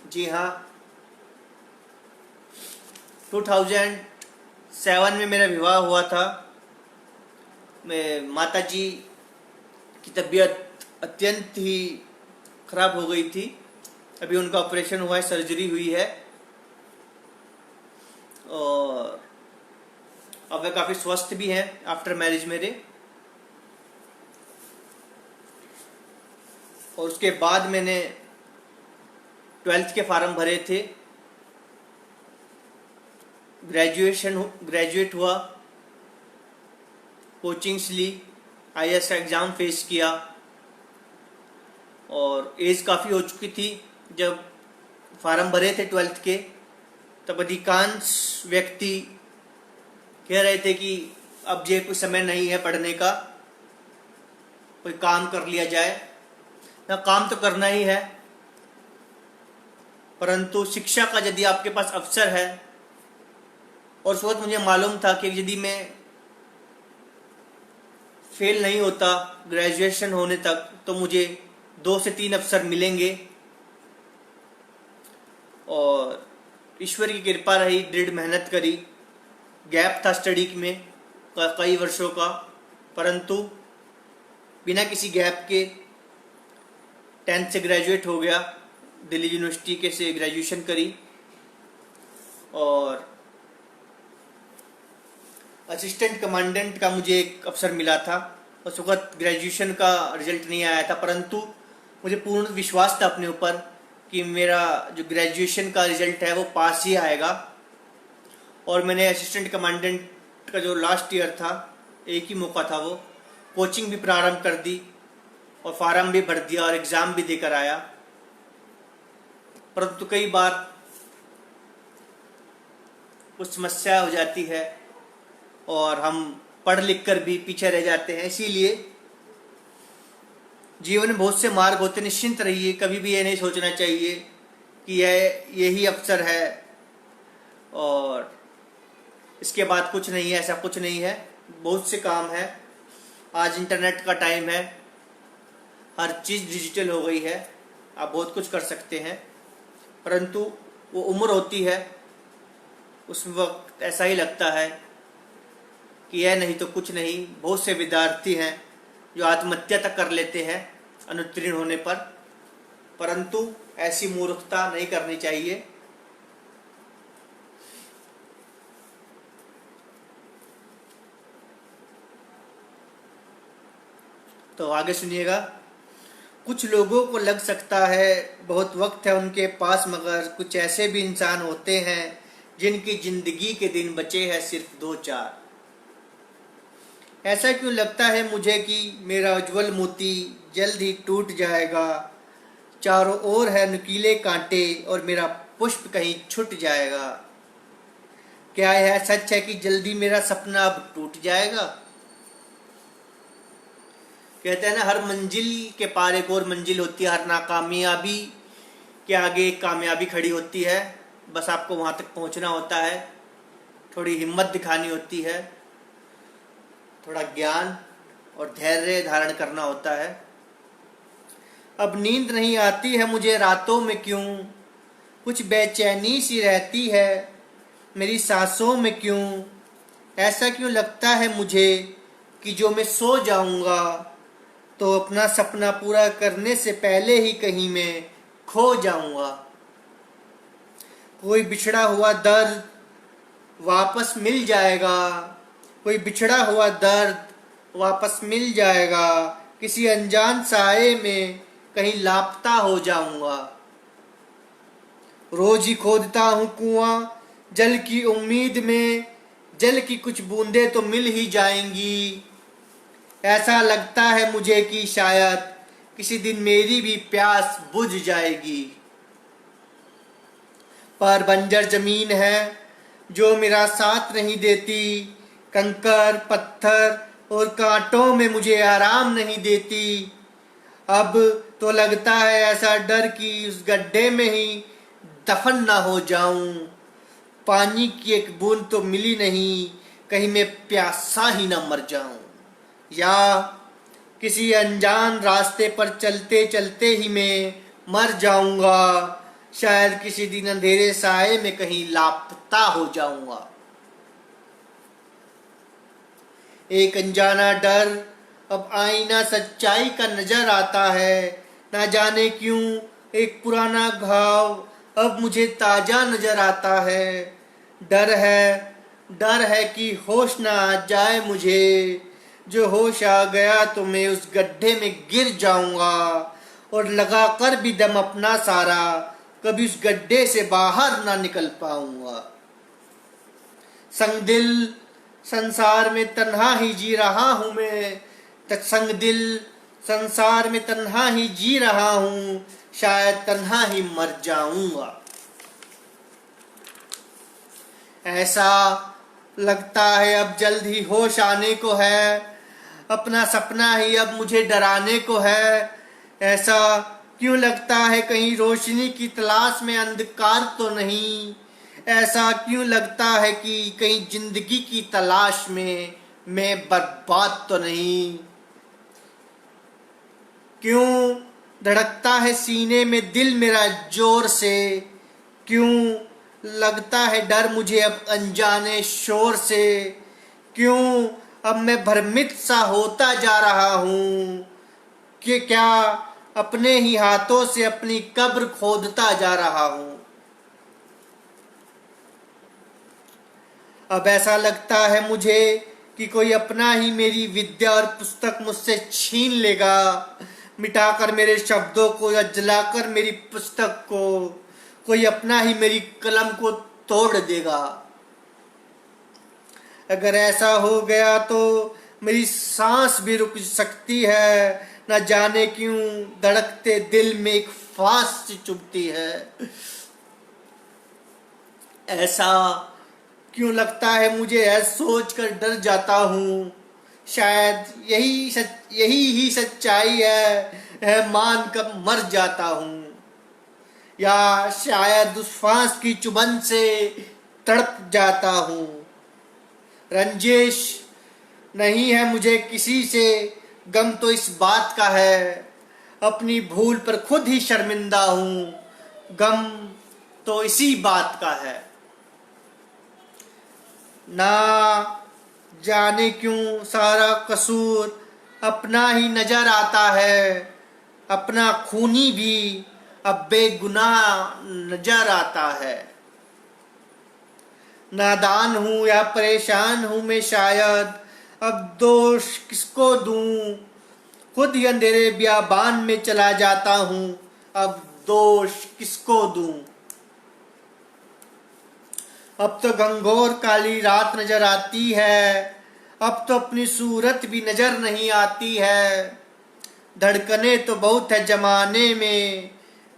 जी हाँ, 2007 में मेरा विवाह हुआ था। माताजी की तबीयत अत्यंत ही खराब हो गई थी। अभी उनका ऑपरेशन हुआ है, सर्जरी हुई है, और अब वे काफ़ी स्वस्थ भी हैं आफ्टर मैरिज मेरे। और उसके बाद मैंने 12th के फार्म भरे थे, ग्रेजुएट हुआ, कोचिंग्स ली, आईएएस का एग्ज़ाम फेस किया, और एज काफ़ी हो चुकी थी जब फार्म भरे थे 12th के। तब अधिकांश व्यक्ति कह रहे थे कि अब ये कोई समय नहीं है पढ़ने का, कोई काम कर लिया जाए। ना, काम तो करना ही है, परंतु शिक्षा का यदि आपके पास अवसर है, और उस वक्त मुझे मालूम था कि यदि मैं फेल नहीं होता ग्रेजुएशन होने तक, तो मुझे 2 से 3 अवसर मिलेंगे। और ईश्वर की कृपा रही, दृढ़ मेहनत करी। गैप था स्टडी में कई वर्षों का, परंतु बिना किसी गैप के 10th से ग्रेजुएट हो गया। दिल्ली यूनिवर्सिटी के से ग्रेजुएशन करी, और असिस्टेंट कमांडेंट का मुझे एक अवसर मिला था। उस वक्त ग्रेजुएशन का रिजल्ट नहीं आया था, परंतु मुझे पूर्ण विश्वास था अपने ऊपर कि मेरा जो ग्रेजुएशन का रिजल्ट है वो पास ही आएगा। और मैंने असिस्टेंट कमांडेंट का जो लास्ट ईयर था, एक ही मौका था, वो कोचिंग भी प्रारंभ कर दी, और फार्म भी भर दिया, और एग्ज़ाम भी देकर आया। परंतु कई बार कुछ समस्या हो जाती है, और हम पढ़ लिख कर भी पीछे रह जाते हैं। इसीलिए जीवन में बहुत से मार्ग होते, निश्चिंत रहिए। कभी भी ये नहीं सोचना चाहिए कि यही अवसर है और इसके बाद कुछ नहीं है। ऐसा कुछ नहीं है, बहुत से काम है। आज इंटरनेट का टाइम है, हर चीज़ डिजिटल हो गई है, आप बहुत कुछ कर सकते हैं। परंतु वो उम्र होती है, उस वक्त ऐसा ही लगता है कि यह नहीं तो कुछ नहीं। बहुत से विद्यार्थी हैं जो आत्महत्या तक कर लेते हैं अनुत्तीर्ण होने पर, परंतु ऐसी मूर्खता नहीं करनी चाहिए। तो आगे सुनिएगा। कुछ लोगों को लग सकता है बहुत वक्त है उनके पास, मगर कुछ ऐसे भी इंसान होते हैं जिनकी जिंदगी के दिन बचे हैं सिर्फ 2-4। ऐसा क्यों लगता है मुझे कि मेरा उज्जवल मोती जल्द ही टूट जाएगा, चारों ओर है नुकीले कांटे और मेरा पुष्प कहीं छूट जाएगा। क्या यह सच है कि जल्दी मेरा सपना अब टूट जाएगा? कहते हैं ना, हर मंजिल के पार एक और मंजिल होती है, हर नाकामयाबी के आगे एक कामयाबी खड़ी होती है। बस आपको वहां तक पहुंचना होता है, थोड़ी हिम्मत दिखानी होती है, थोड़ा ज्ञान और धैर्य धारण करना होता है। अब नींद नहीं आती है मुझे रातों में क्यों, कुछ बेचैनी सी रहती है मेरी सांसों में क्यों। ऐसा क्यों लगता है मुझे कि जो मैं सो जाऊंगा तो अपना सपना पूरा करने से पहले ही कहीं मैं खो जाऊंगा। कोई बिछड़ा हुआ दर्द वापस मिल जाएगा, कोई बिछड़ा हुआ दर्द वापस मिल जाएगा, किसी अनजान साए में कहीं लापता हो जाऊंगा। रोज ही खोदता हूँ कुआं जल की उम्मीद में, जल की कुछ बूंदें तो मिल ही जाएंगी। ऐसा लगता है मुझे कि शायद किसी दिन मेरी भी प्यास बुझ जाएगी। पर बंजर जमीन है जो मेरा साथ नहीं देती, कंकर पत्थर और कांटों में मुझे आराम नहीं देती। अब तो लगता है ऐसा डर कि उस गड्ढे में ही दफन ना हो जाऊं। पानी की एक बूंद तो मिली नहीं, कहीं मैं प्यासा ही ना मर जाऊं। या किसी अनजान रास्ते पर चलते चलते ही मैं मर जाऊंगा, शायद किसी दिन अंधेरे साए में कहीं लापता हो जाऊंगा। एक अनजाना डर अब आईना सच्चाई का नजर आता है, ना जाने क्यों एक पुराना घाव अब मुझे ताजा नजर आता है। डर है कि होश ना आ जाए मुझे, जो होश आ गया तो मैं उस गड्ढे में गिर जाऊंगा और लगा कर भी दम अपना सारा कभी उस गड्ढे से बाहर ना निकल पाऊंगा। संग दिल संसार में तन्हा ही जी रहा हूं मैं, संग दिल संसार में तन्हा ही जी रहा हूं, शायद तन्हा ही मर जाऊंगा। ऐसा लगता है अब जल्द ही होश आने को है, अपना सपना ही अब मुझे डराने को है। ऐसा क्यों लगता है कहीं रोशनी की तलाश में अंधकार तो नहीं, ऐसा क्यों लगता है कि कहीं जिंदगी की तलाश में मैं बर्बाद तो नहीं। क्यों धड़कता है सीने में दिल मेरा जोर से, क्यों लगता है डर मुझे अब अनजाने शोर से। क्यों अब मैं भ्रमित सा होता जा रहा हूँ कि क्या अपने ही हाथों से अपनी कब्र खोदता जा रहा हूँ। अब ऐसा लगता है मुझे कि कोई अपना ही मेरी विद्या और पुस्तक मुझसे छीन लेगा, मिटाकर मेरे शब्दों को या जलाकर मेरी पुस्तक को। कोई अपना ही मेरी कलम को तोड़ देगा। अगर ऐसा हो गया तो मेरी सांस भी रुक सकती है, न जाने क्यों धड़कते दिल में एक फांस चुभती है। ऐसा क्यों लगता है मुझे, ऐसा सोच कर डर जाता हूँ, शायद यही ही सच्चाई है मान कर मर जाता हूँ। या शायद उस फांस की चुभन से तड़प जाता हूँ। रंजिश नहीं है मुझे किसी से, गम तो इस बात का है अपनी भूल पर खुद ही शर्मिंदा हूँ। गम तो इसी बात का है, ना जाने क्यों सारा कसूर अपना ही नजर आता है, अपना खूनी भी अब बेगुनाह नजर आता है। नादान हूँ या परेशान हूँ मैं शायद, अब दोष किसको दूँ, खुद ही अंधेरे बियाबान में चला जाता हूँ, अब दोष किसको दूँ। अब तो घंघोर काली रात नजर आती है, अब तो अपनी सूरत भी नजर नहीं आती है। धड़कने तो बहुत है जमाने में,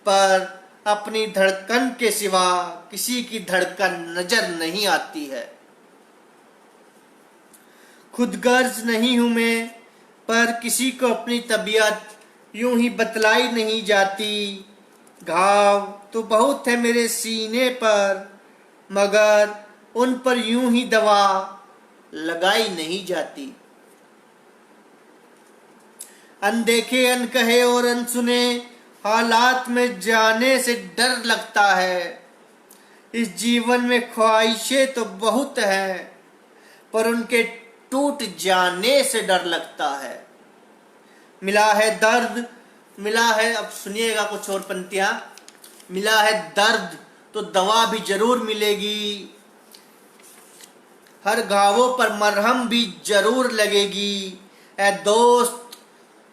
पर अपनी धड़कन के सिवा किसी की धड़कन नजर नहीं आती है। खुदगर्ज नहीं हूं मैं, पर किसी को अपनी तबीयत यूं ही बतलाई नहीं जाती। घाव तो बहुत है मेरे सीने पर, मगर उन पर यूं ही दवा लगाई नहीं जाती। अनदेखे अनकहे और अनसुने हालात में जाने से डर लगता है। इस जीवन में ख्वाहिशें तो बहुत हैं, पर उनके टूट जाने से डर लगता है। मिला है दर्द, मिला है, अब सुनिएगा कुछ और पंक्तियां। मिला है दर्द तो दवा भी जरूर मिलेगी, हर घावों पर मरहम भी जरूर लगेगी। ऐ दोस्त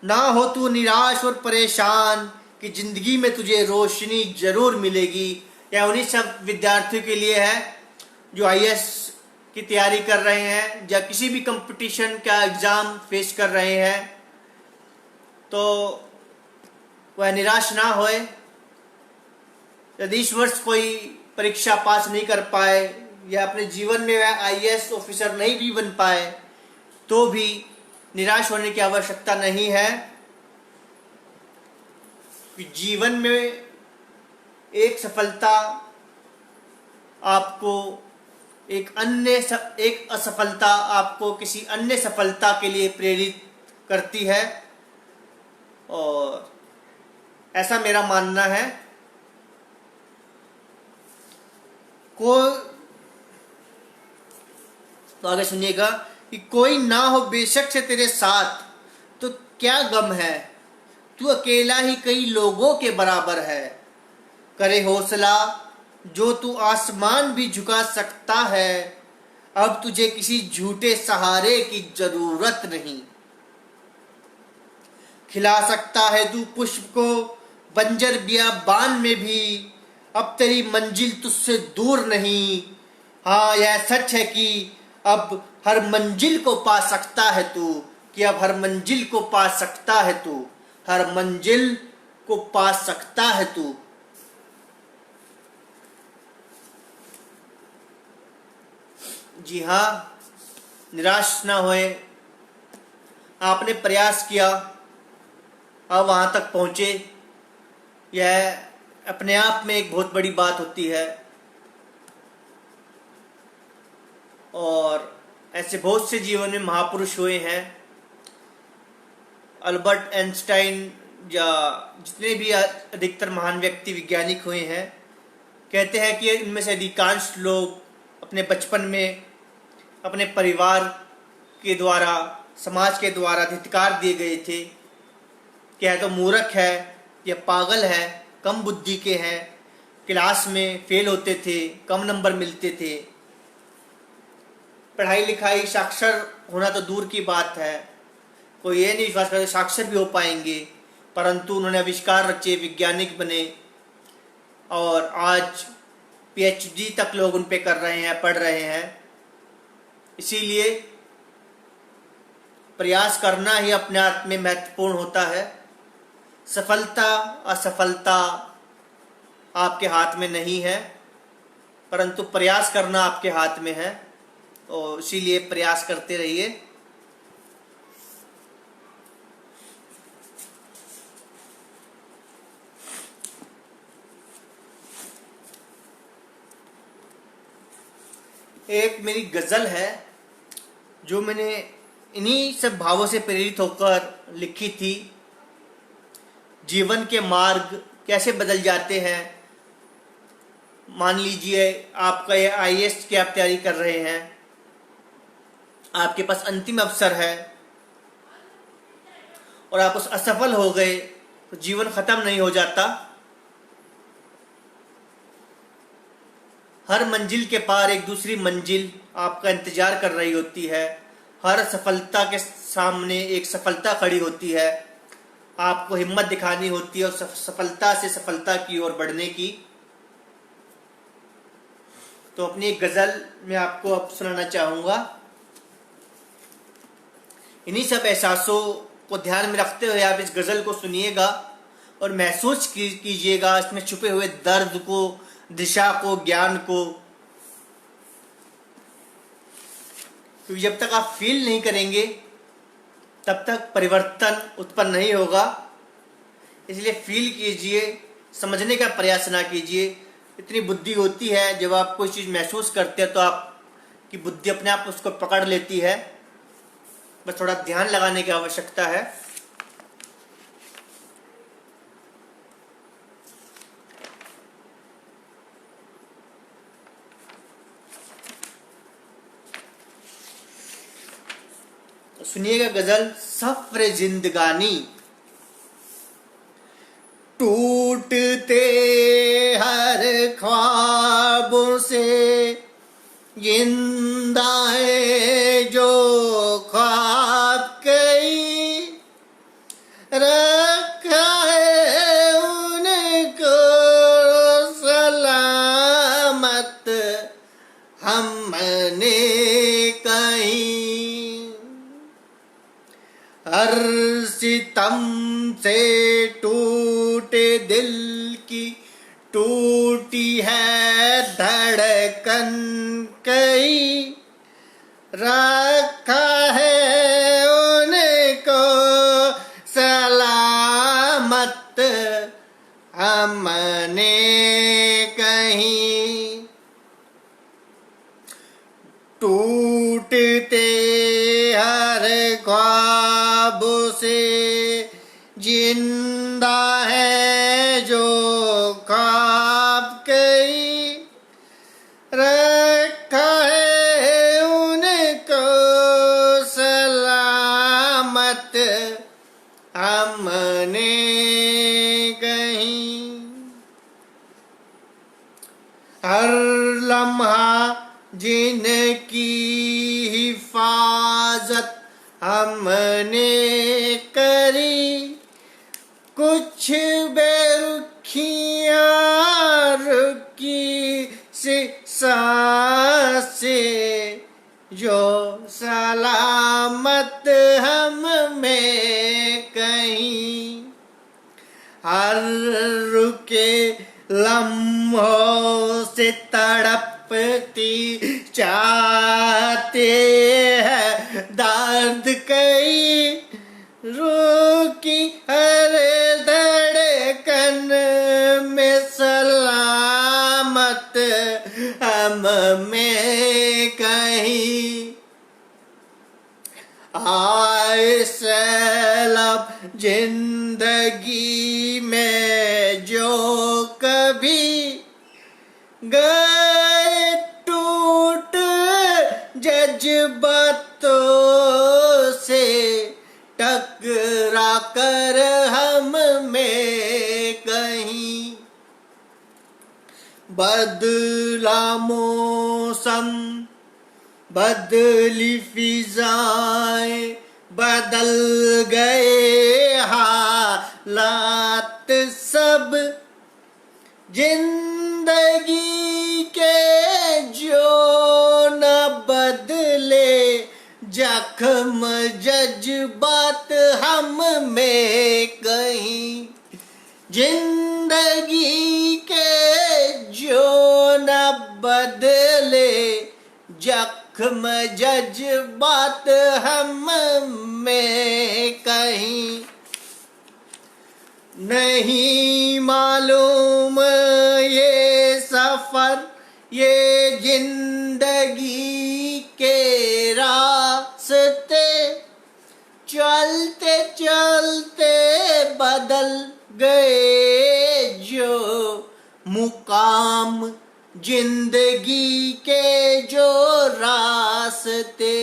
ना हो तू निराश और परेशान, कि जिंदगी में तुझे रोशनी जरूर मिलेगी। यह उन्हीं सब विद्यार्थियों के लिए है जो आईएएस की तैयारी कर रहे हैं या किसी भी कंपटीशन का एग्जाम फेस कर रहे हैं, तो वह निराश ना होए। यदि इस वर्ष कोई परीक्षा पास नहीं कर पाए या अपने जीवन में वह आईएएस ऑफिसर नहीं भी बन पाए, तो भी निराश होने की आवश्यकता नहीं है। जीवन में एक सफलता आपको एक असफलता आपको किसी अन्य सफलता के लिए प्रेरित करती है, और ऐसा मेरा मानना है। तो आगे सुनिएगा कि कोई ना हो बेशक से तेरे साथ तो क्या गम है, तू अकेला ही कई लोगों के बराबर है। करे हौसला जो तू आसमान भी झुका सकता है, अब तुझे किसी झूठे सहारे की जरूरत नहीं। खिला सकता है तू पुष्प को बंजर बियाबान में भी, अब तेरी मंजिल तुझसे दूर नहीं। हाँ यह सच है कि अब हर मंजिल को पा सकता है तू, कि अब हर मंजिल को पा सकता है तू, हर मंजिल को पा सकता है तू। जी हाँ, निराश ना होए। आपने प्रयास किया, अब वहां तक पहुंचे, यह अपने आप में एक बहुत बड़ी बात होती है। और ऐसे बहुत से जीवन में महापुरुष हुए हैं। अल्बर्ट आइंस्टाइन या जितने भी अधिकतर महान व्यक्ति वैज्ञानिक हुए हैं, कहते हैं कि इनमें से अधिकांश लोग अपने बचपन में अपने परिवार के द्वारा, समाज के द्वारा धिक्कार दिए गए थे कि यह तो मूर्ख है, यह पागल है, कम बुद्धि के हैं, क्लास में फेल होते थे, कम नंबर मिलते थे, पढ़ाई लिखाई साक्षर होना तो दूर की बात है, कोई ये नहीं विश्वास करता साक्षर भी हो पाएंगे। परंतु उन्होंने आविष्कार रचे, वैज्ञानिक बने, और आज पीएचडी तक लोग उन पे कर रहे हैं, पढ़ रहे हैं। इसीलिए प्रयास करना ही अपने आप में महत्वपूर्ण होता है। सफलता असफलता आपके हाथ में नहीं है, परंतु प्रयास करना आपके हाथ में है, और इसीलिए प्रयास करते रहिए। एक मेरी गज़ल है जो मैंने इन्हीं सब भावों से प्रेरित होकर लिखी थी। जीवन के मार्ग कैसे बदल जाते हैं। मान लीजिए आपका ये आईएएस की आप तैयारी कर रहे हैं, आपके पास अंतिम अवसर है, और आप उस असफल हो गए तो जीवन खत्म नहीं हो जाता। हर मंजिल के पार एक दूसरी मंजिल आपका इंतजार कर रही होती है। हर सफलता के सामने एक सफलता खड़ी होती है। आपको हिम्मत दिखानी होती है और सफलता से सफलता की ओर बढ़ने की। तो अपनी एक गजल मैं आपको अब सुनाना चाहूंगा। इन्हीं सब एहसासों को ध्यान में रखते हुए आप इस गजल को सुनिएगा और महसूस कीजिएगा इसमें छुपे हुए दर्द को, दिशा को, ज्ञान को। क्योंकि जब तक आप फील नहीं करेंगे तब तक परिवर्तन उत्पन्न नहीं होगा। इसलिए फील कीजिए, समझने का प्रयास ना कीजिए। इतनी बुद्धि होती है, जब आप कोई चीज़ महसूस करते हैं तो आपकी बुद्धि अपने आप उसको पकड़ लेती है। बस थोड़ा ध्यान लगाने की आवश्यकता है। सुनिएगा गजल सफ़्र जिंदगानी। टूटते हर ख्वाबों से जिंदा है जो ख्वाब कई, रखा है उनको सलामत हमने कहीं। हर सितम से टूटे दिल की टूटी है धड़कन कई, रखा है उनको सलामत हमने कहीं। टूटते हर ख्वाबों से जिंदा है जो ख्वाब कई, रखा है उनको सलामत हमने कहीं। हर लम्हा जिनकी हिफाजत हमने करी, कुछ बेरुखियां रुकी से सांसें जो सलामत हम में कहीं। हर रुके लम्हों से तड़पती चाहते हैं दर्द कई, रुकी हर धड़कन में सलामत हम में कहीं। आए सैलाब जिंदगी में जो कभी गए टूट जज्बातों से टकरा कर हम में कहीं। बदला मौसम बदली फिजाएं, बदल गए हालात सब, जिंदगी के जो न बदले जख्म जज्बात हम में कहीं। जिंदगी के जो न बदले जख्म जज्बात हम में कहीं। नहीं मालूम ये सफर ये जिंदगी के रास्ते, चलते चलते बदल गए जो मुकाम, जिंदगी के जो रास्ते।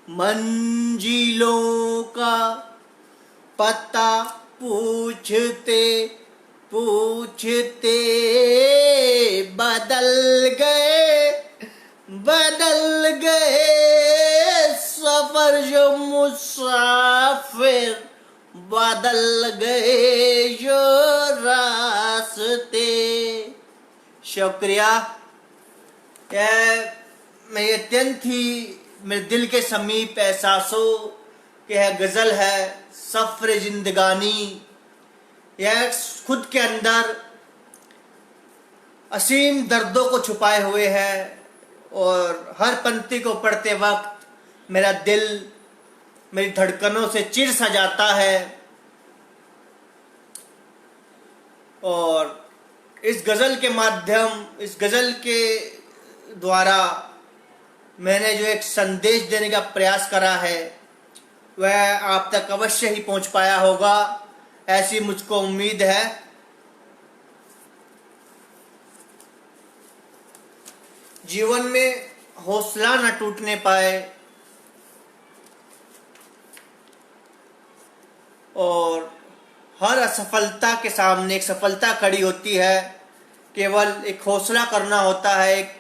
मंजिलों का पता पूछते पूछते बदल गए सफर जो मुसाफिर, बदल गए जो रास्ते। शुक्रिया। यह मेरी अत्यंत ही मेरे दिल के समीप एहसासों की यह गज़ल है, सफ़र जिंदगानी। यह खुद के अंदर असीम दर्दों को छुपाए हुए है और हर पंक्ति को पढ़ते वक्त मेरा दिल मेरी धड़कनों से चिर सा जाता है। और इस गज़ल के माध्यम, इस गज़ल के द्वारा मैंने जो एक संदेश देने का प्रयास करा है वह आप तक अवश्य ही पहुंच पाया होगा, ऐसी मुझको उम्मीद है। जीवन में हौसला न टूटने पाए और हर असफलता के सामने एक सफलता खड़ी होती है। केवल एक हौसला करना होता है, एक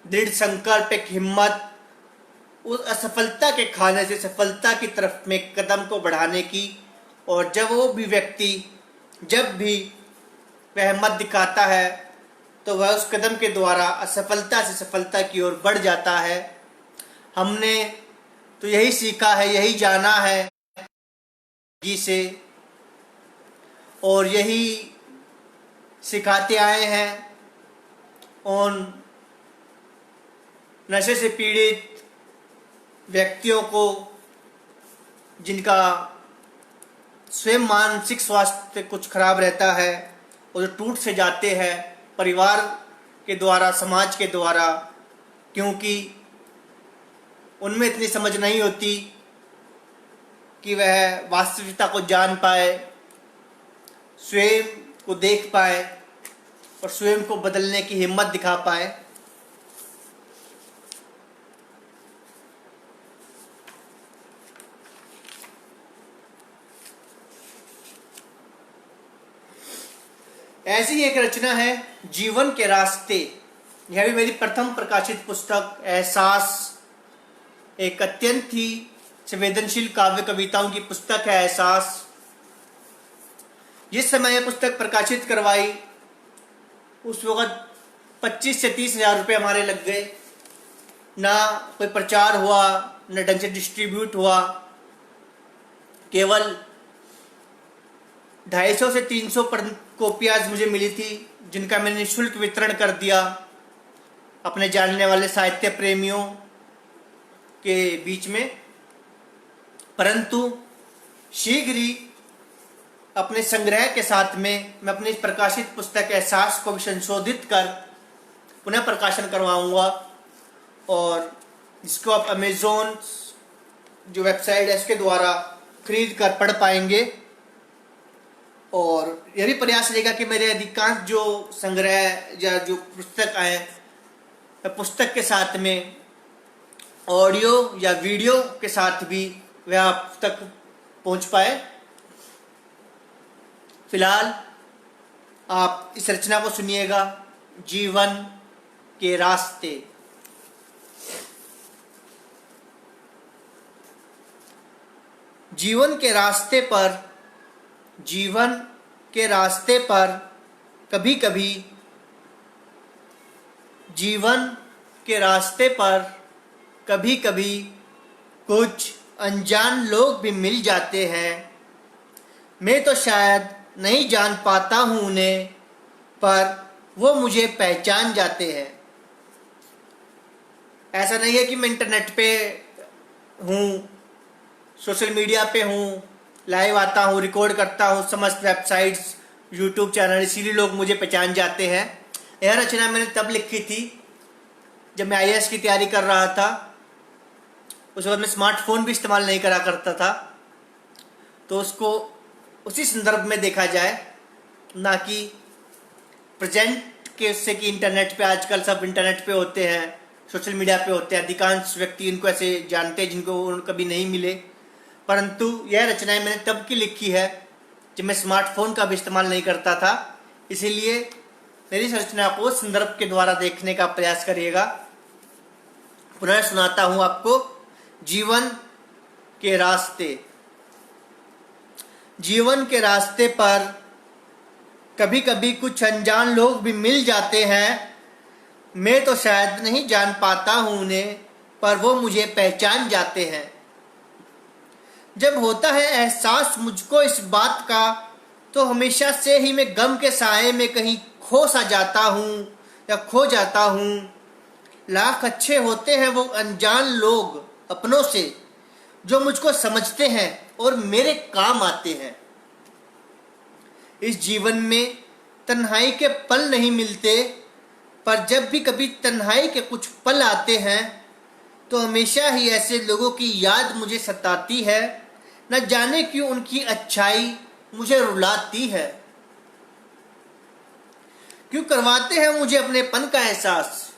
दृढ़ संकल्प, एक हिम्मत, उस असफलता के खाने से सफलता की तरफ में कदम को बढ़ाने की। और जब वो भी व्यक्ति जब भी वह हिम्मत दिखाता है तो वह उस कदम के द्वारा असफलता से सफलता की ओर बढ़ जाता है। हमने तो यही सीखा है, यही जाना है जी से, और यही सिखाते आए हैं उन नशे से पीड़ित व्यक्तियों को जिनका स्वयं मानसिक स्वास्थ्य कुछ खराब रहता है और जो टूट से जाते हैं परिवार के द्वारा, समाज के द्वारा, क्योंकि उनमें इतनी समझ नहीं होती कि वह वास्तविकता को जान पाए, स्वयं को देख पाए और स्वयं को बदलने की हिम्मत दिखा पाए। ऐसी एक रचना है जीवन के रास्ते। यह भी मेरी प्रथम प्रकाशित पुस्तक एहसास, एक अत्यंत ही संवेदनशील काव्य कविताओं की पुस्तक है एहसास। जिस समय यह पुस्तक प्रकाशित करवाई उस वक्त 25 से 30 हज़ार रुपये हमारे लग गए। ना कोई प्रचार हुआ, न ढंग से डिस्ट्रीब्यूट हुआ। केवल 250 से 300 कॉपियाँ मुझे मिली थी, जिनका मैंने निःशुल्क वितरण कर दिया अपने जानने वाले साहित्य प्रेमियों के बीच में। परंतु शीघ्र ही अपने संग्रह के साथ में मैं अपनी प्रकाशित पुस्तक एहसास को भी संशोधित कर पुनः प्रकाशन करवाऊंगा और इसको आप अमेज़ॉन जो वेबसाइट है इसके द्वारा खरीद कर पढ़ पाएंगे। और यह भी प्रयास रहेगा कि मेरे अधिकांश जो संग्रह या जो पुस्तक आए, पुस्तक के साथ में ऑडियो या वीडियो के साथ भी वह आप तक पहुंच पाए। फिलहाल आप इस रचना को सुनिएगा, जीवन के रास्ते। जीवन के रास्ते पर, जीवन के रास्ते पर कभी कभी, जीवन के रास्ते पर कभी कभी कुछ अनजान लोग भी मिल जाते हैं। मैं तो शायद नहीं जान पाता हूँ उन्हें, पर वो मुझे पहचान जाते हैं। ऐसा नहीं है कि मैं इंटरनेट पे हूँ, सोशल मीडिया पे हूँ, लाइव आता हूँ, रिकॉर्ड करता हूँ, समस्त वेबसाइट्स, यूट्यूब चैनल, इसीलिए लोग मुझे पहचान जाते हैं। यह रचना मैंने तब लिखी थी जब मैं IAS की तैयारी कर रहा था। उस वक्त मैं स्मार्टफोन भी इस्तेमाल नहीं करा करता था, तो उसको उसी संदर्भ में देखा जाए, ना कि प्रेजेंट के उससे कि इंटरनेट पे आजकल सब इंटरनेट पे होते हैं, सोशल मीडिया पे होते हैं। अधिकांश व्यक्ति इनको ऐसे जानते हैं जिनको कभी नहीं मिले। परंतु यह रचनाएं मैंने तब की लिखी है जब मैं स्मार्टफोन का भी इस्तेमाल नहीं करता था। इसीलिए मेरी इस रचना को संदर्भ के द्वारा देखने का प्रयास करिएगा। पुनः सुनाता हूं आपको। जीवन के रास्ते। जीवन के रास्ते पर कभी कभी कुछ अनजान लोग भी मिल जाते हैं। मैं तो शायद नहीं जान पाता हूं उन्हें, पर वो मुझे पहचान जाते हैं। जब होता है एहसास मुझको इस बात का, तो हमेशा से ही मैं गम के साए में कहीं खो सा जाता हूँ या खो जाता हूँ। लाख अच्छे होते हैं वो अनजान लोग अपनों से, जो मुझको समझते हैं और मेरे काम आते हैं। इस जीवन में तन्हाई के पल नहीं मिलते, पर जब भी कभी तन्हाई के कुछ पल आते हैं तो हमेशा ही ऐसे लोगों की याद मुझे सताती है। न जाने क्यों उनकी अच्छाई मुझे रुलाती है। क्यों करवाते हैं मुझे अपनेपन का एहसास,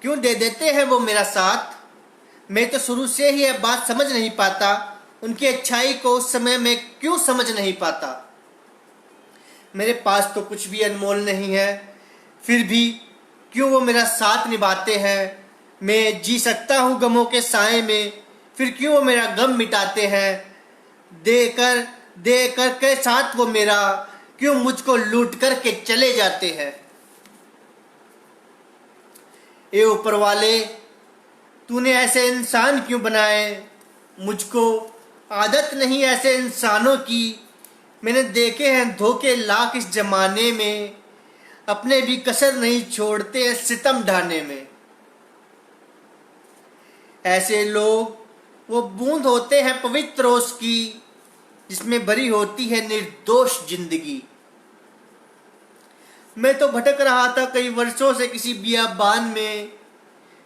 क्यों दे देते हैं वो मेरा साथ। मैं तो शुरू से ही यह बात समझ नहीं पाता, उनकी अच्छाई को उस समय में क्यों समझ नहीं पाता। मेरे पास तो कुछ भी अनमोल नहीं है, फिर भी क्यों वो मेरा साथ निभाते हैं। मैं जी सकता हूँ गमों के साए में, फिर क्यों वो मेरा गम मिटाते हैं। देकर देकर के साथ वो मेरा क्यों मुझको लूट कर के चले जाते हैं। ए ऊपर वाले, तूने ऐसे इंसान क्यों बनाए। मुझको आदत नहीं ऐसे इंसानों की। मैंने देखे हैं धोखे लाख इस जमाने में, अपने भी कसर नहीं छोड़ते हैं सितम ढाने में। ऐसे लोग वो बूंद होते हैं पवित्र रोज की, जिसमें भरी होती है निर्दोष जिंदगी। मैं तो भटक रहा था कई वर्षों से किसी बियाबान में,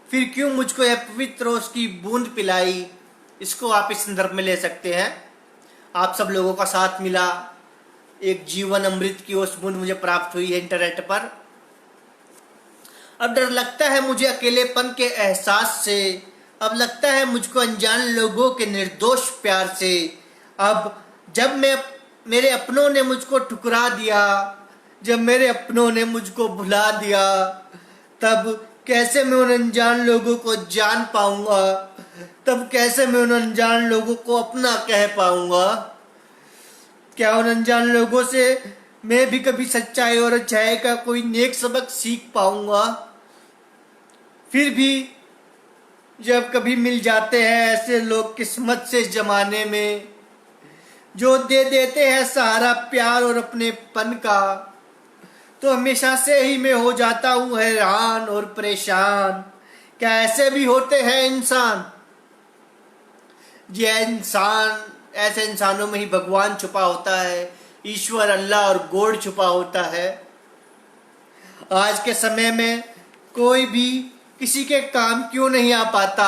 फिर क्यों मुझको यह पवित्र रोज की बूंद पिलाई। इसको आप इस संदर्भ में ले सकते हैं। आप सब लोगों का साथ मिला, एक जीवन अमृत की ओस बूंद मुझे प्राप्त हुई है इंटरनेट पर। अब डर लगता है मुझे अकेलेपन के एहसास से, अब लगता है मुझको अनजान लोगों के निर्दोष प्यार से। अब जब मेरे अपनों ने मुझको ठुकरा दिया, जब मेरे अपनों ने मुझको भुला दिया, तब कैसे मैं उन अनजान लोगों को जान पाऊंगा, तब कैसे मैं उन अनजान लोगों को अपना कह पाऊंगा। क्या उन अनजान लोगों से मैं भी कभी सच्चाई और अच्छाई का कोई नेक सबक सीख पाऊंगा। फिर भी जब कभी मिल जाते हैं ऐसे लोग किस्मत से इस जमाने में, जो दे देते हैं सहारा प्यार और अपनेपन का, तो हमेशा से ही मैं हो जाता हूँ हैरान और परेशान। क्या ऐसे भी होते हैं इंसान। ये इंसान, ऐसे इंसानों में ही भगवान छुपा होता है, ईश्वर अल्लाह और गॉड छुपा होता है। आज के समय में कोई भी किसी के काम क्यों नहीं आ पाता।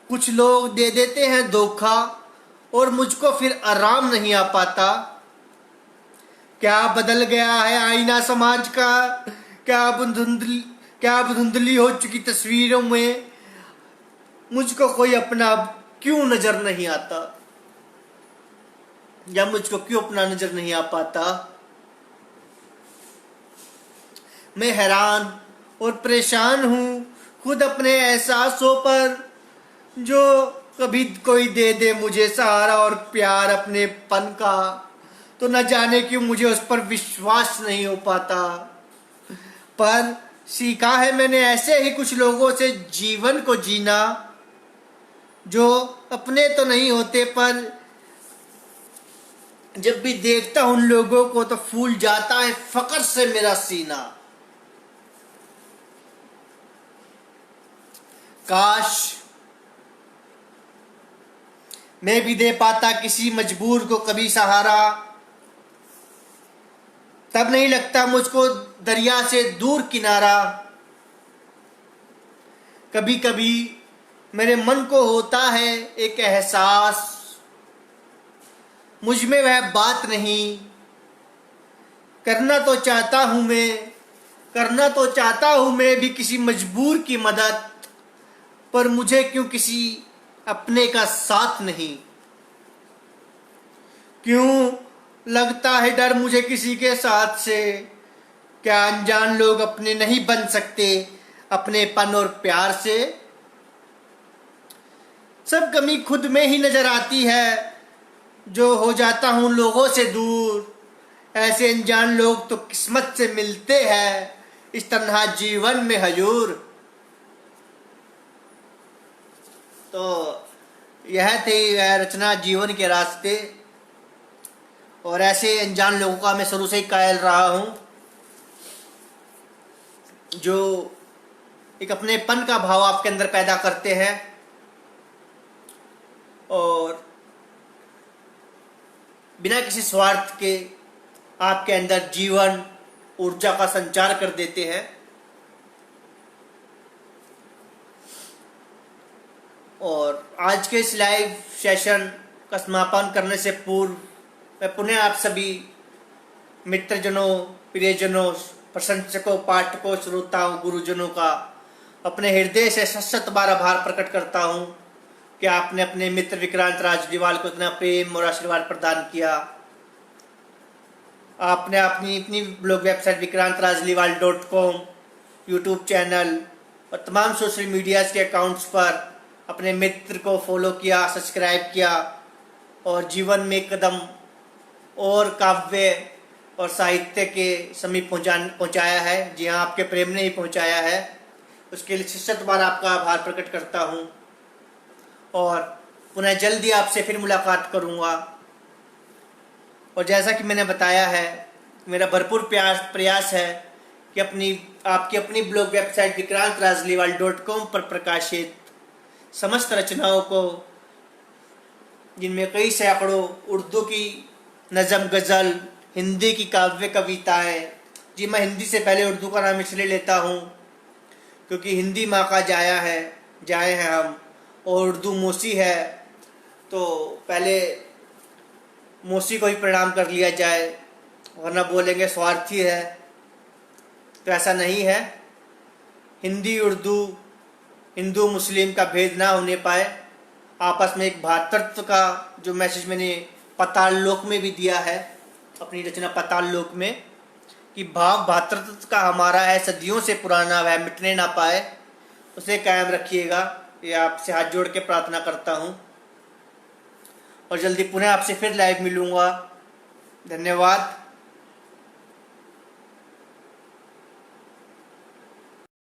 कुछ लोग दे देते हैं धोखा और मुझको फिर आराम नहीं आ पाता। क्या बदल गया है आईना समाज का। क्या अब धुंधली हो चुकी तस्वीरों में मुझको कोई अपना क्यों नजर नहीं आता, या मुझको क्यों अपना नजर नहीं आ पाता। मैं हैरान और परेशान हूँ खुद अपने एहसासों पर, जो कभी कोई दे दे मुझे सहारा और प्यार अपनेपन का, तो न जाने क्यों मुझे उस पर विश्वास नहीं हो पाता। पर सीखा है मैंने ऐसे ही कुछ लोगों से जीवन को जीना, जो अपने तो नहीं होते, पर जब भी देखता हूं उन लोगों को तो फूल जाता है फक्र से मेरा सीना। काश मैं भी दे पाता किसी मजबूर को कभी सहारा, तब नहीं लगता मुझको दरिया से दूर किनारा। कभी कभी मेरे मन को होता है एक एहसास, मुझ में वह बात नहीं। करना तो चाहता हूं मैं भी किसी मजबूर की मदद, पर मुझे क्यों किसी अपने का साथ नहीं। क्यों लगता है डर मुझे किसी के साथ से, क्या अनजान लोग अपने नहीं बन सकते अपनेपन और प्यार से। सब कमी खुद में ही नजर आती है जो हो जाता हूं लोगों से दूर। ऐसे अनजान लोग तो किस्मत से मिलते हैं इस तन्हा जीवन में हजूर। तो यह थी वह रचना जीवन के रास्ते। और ऐसे अनजान लोगों का मैं शुरू से ही कायल रहा हूं जो एक अपनेपन का भाव आपके अंदर पैदा करते हैं और बिना किसी स्वार्थ के आपके अंदर जीवन ऊर्जा का संचार कर देते हैं। और आज के इस लाइव सेशन का समापन करने से पूर्व मैं पुनः आप सभी मित्रजनों, प्रियजनों, प्रशंसकों, पाठकों, श्रोताओं, गुरुजनों का अपने हृदय से सशत बार आभार प्रकट करता हूँ कि आपने अपने मित्र विक्रांत राजलीवाल को इतना प्रेम और आशीर्वाद प्रदान किया। आपने अपनी blog website vikrantRajliwal.com, YouTube channel और तमाम सोशल मीडियाज़ के अकाउंट्स पर अपने मित्र को फॉलो किया, सब्सक्राइब किया और जीवन में कदम और काव्य और साहित्य के समीप पहुंचाया है। जी हाँ, आपके प्रेम ने ही पहुंचाया है। उसके लिए सशत बार आपका आभार प्रकट करता हूं और पुनः जल्दी आपसे फिर मुलाकात करूंगा। और जैसा कि मैंने बताया है, मेरा भरपूर प्रयास है कि आपकी अपनी ब्लॉग वेबसाइट vikrantRajliwal.com पर प्रकाशित समस्त रचनाओं को, जिनमें कई सैकड़ों उर्दू की नज़म गज़ल, हिंदी की काव्य कविताएं, जी मैं हिंदी से पहले उर्दू का नाम इसलिए लेता हूँ क्योंकि हिंदी माँ का जाए हैं हम और उर्दू मौसी है, तो पहले मौसी को ही प्रणाम कर लिया जाए, वरना बोलेंगे स्वार्थी है। तो ऐसा नहीं है। हिंदी उर्दू, हिंदू मुस्लिम का भेद ना होने पाए, आपस में एक भ्रातृत्व का जो मैसेज मैंने पाताल लोक में भी दिया है, अपनी रचना पाताल लोक में, कि भाव भ्रातृत्व का हमारा है सदियों से पुराना, वह मिटने ना पाए, उसे कायम रखिएगा। ये आपसे हाथ जोड़ के प्रार्थना करता हूँ और जल्दी पुनः आपसे फिर लाइव मिलूँगा। धन्यवाद।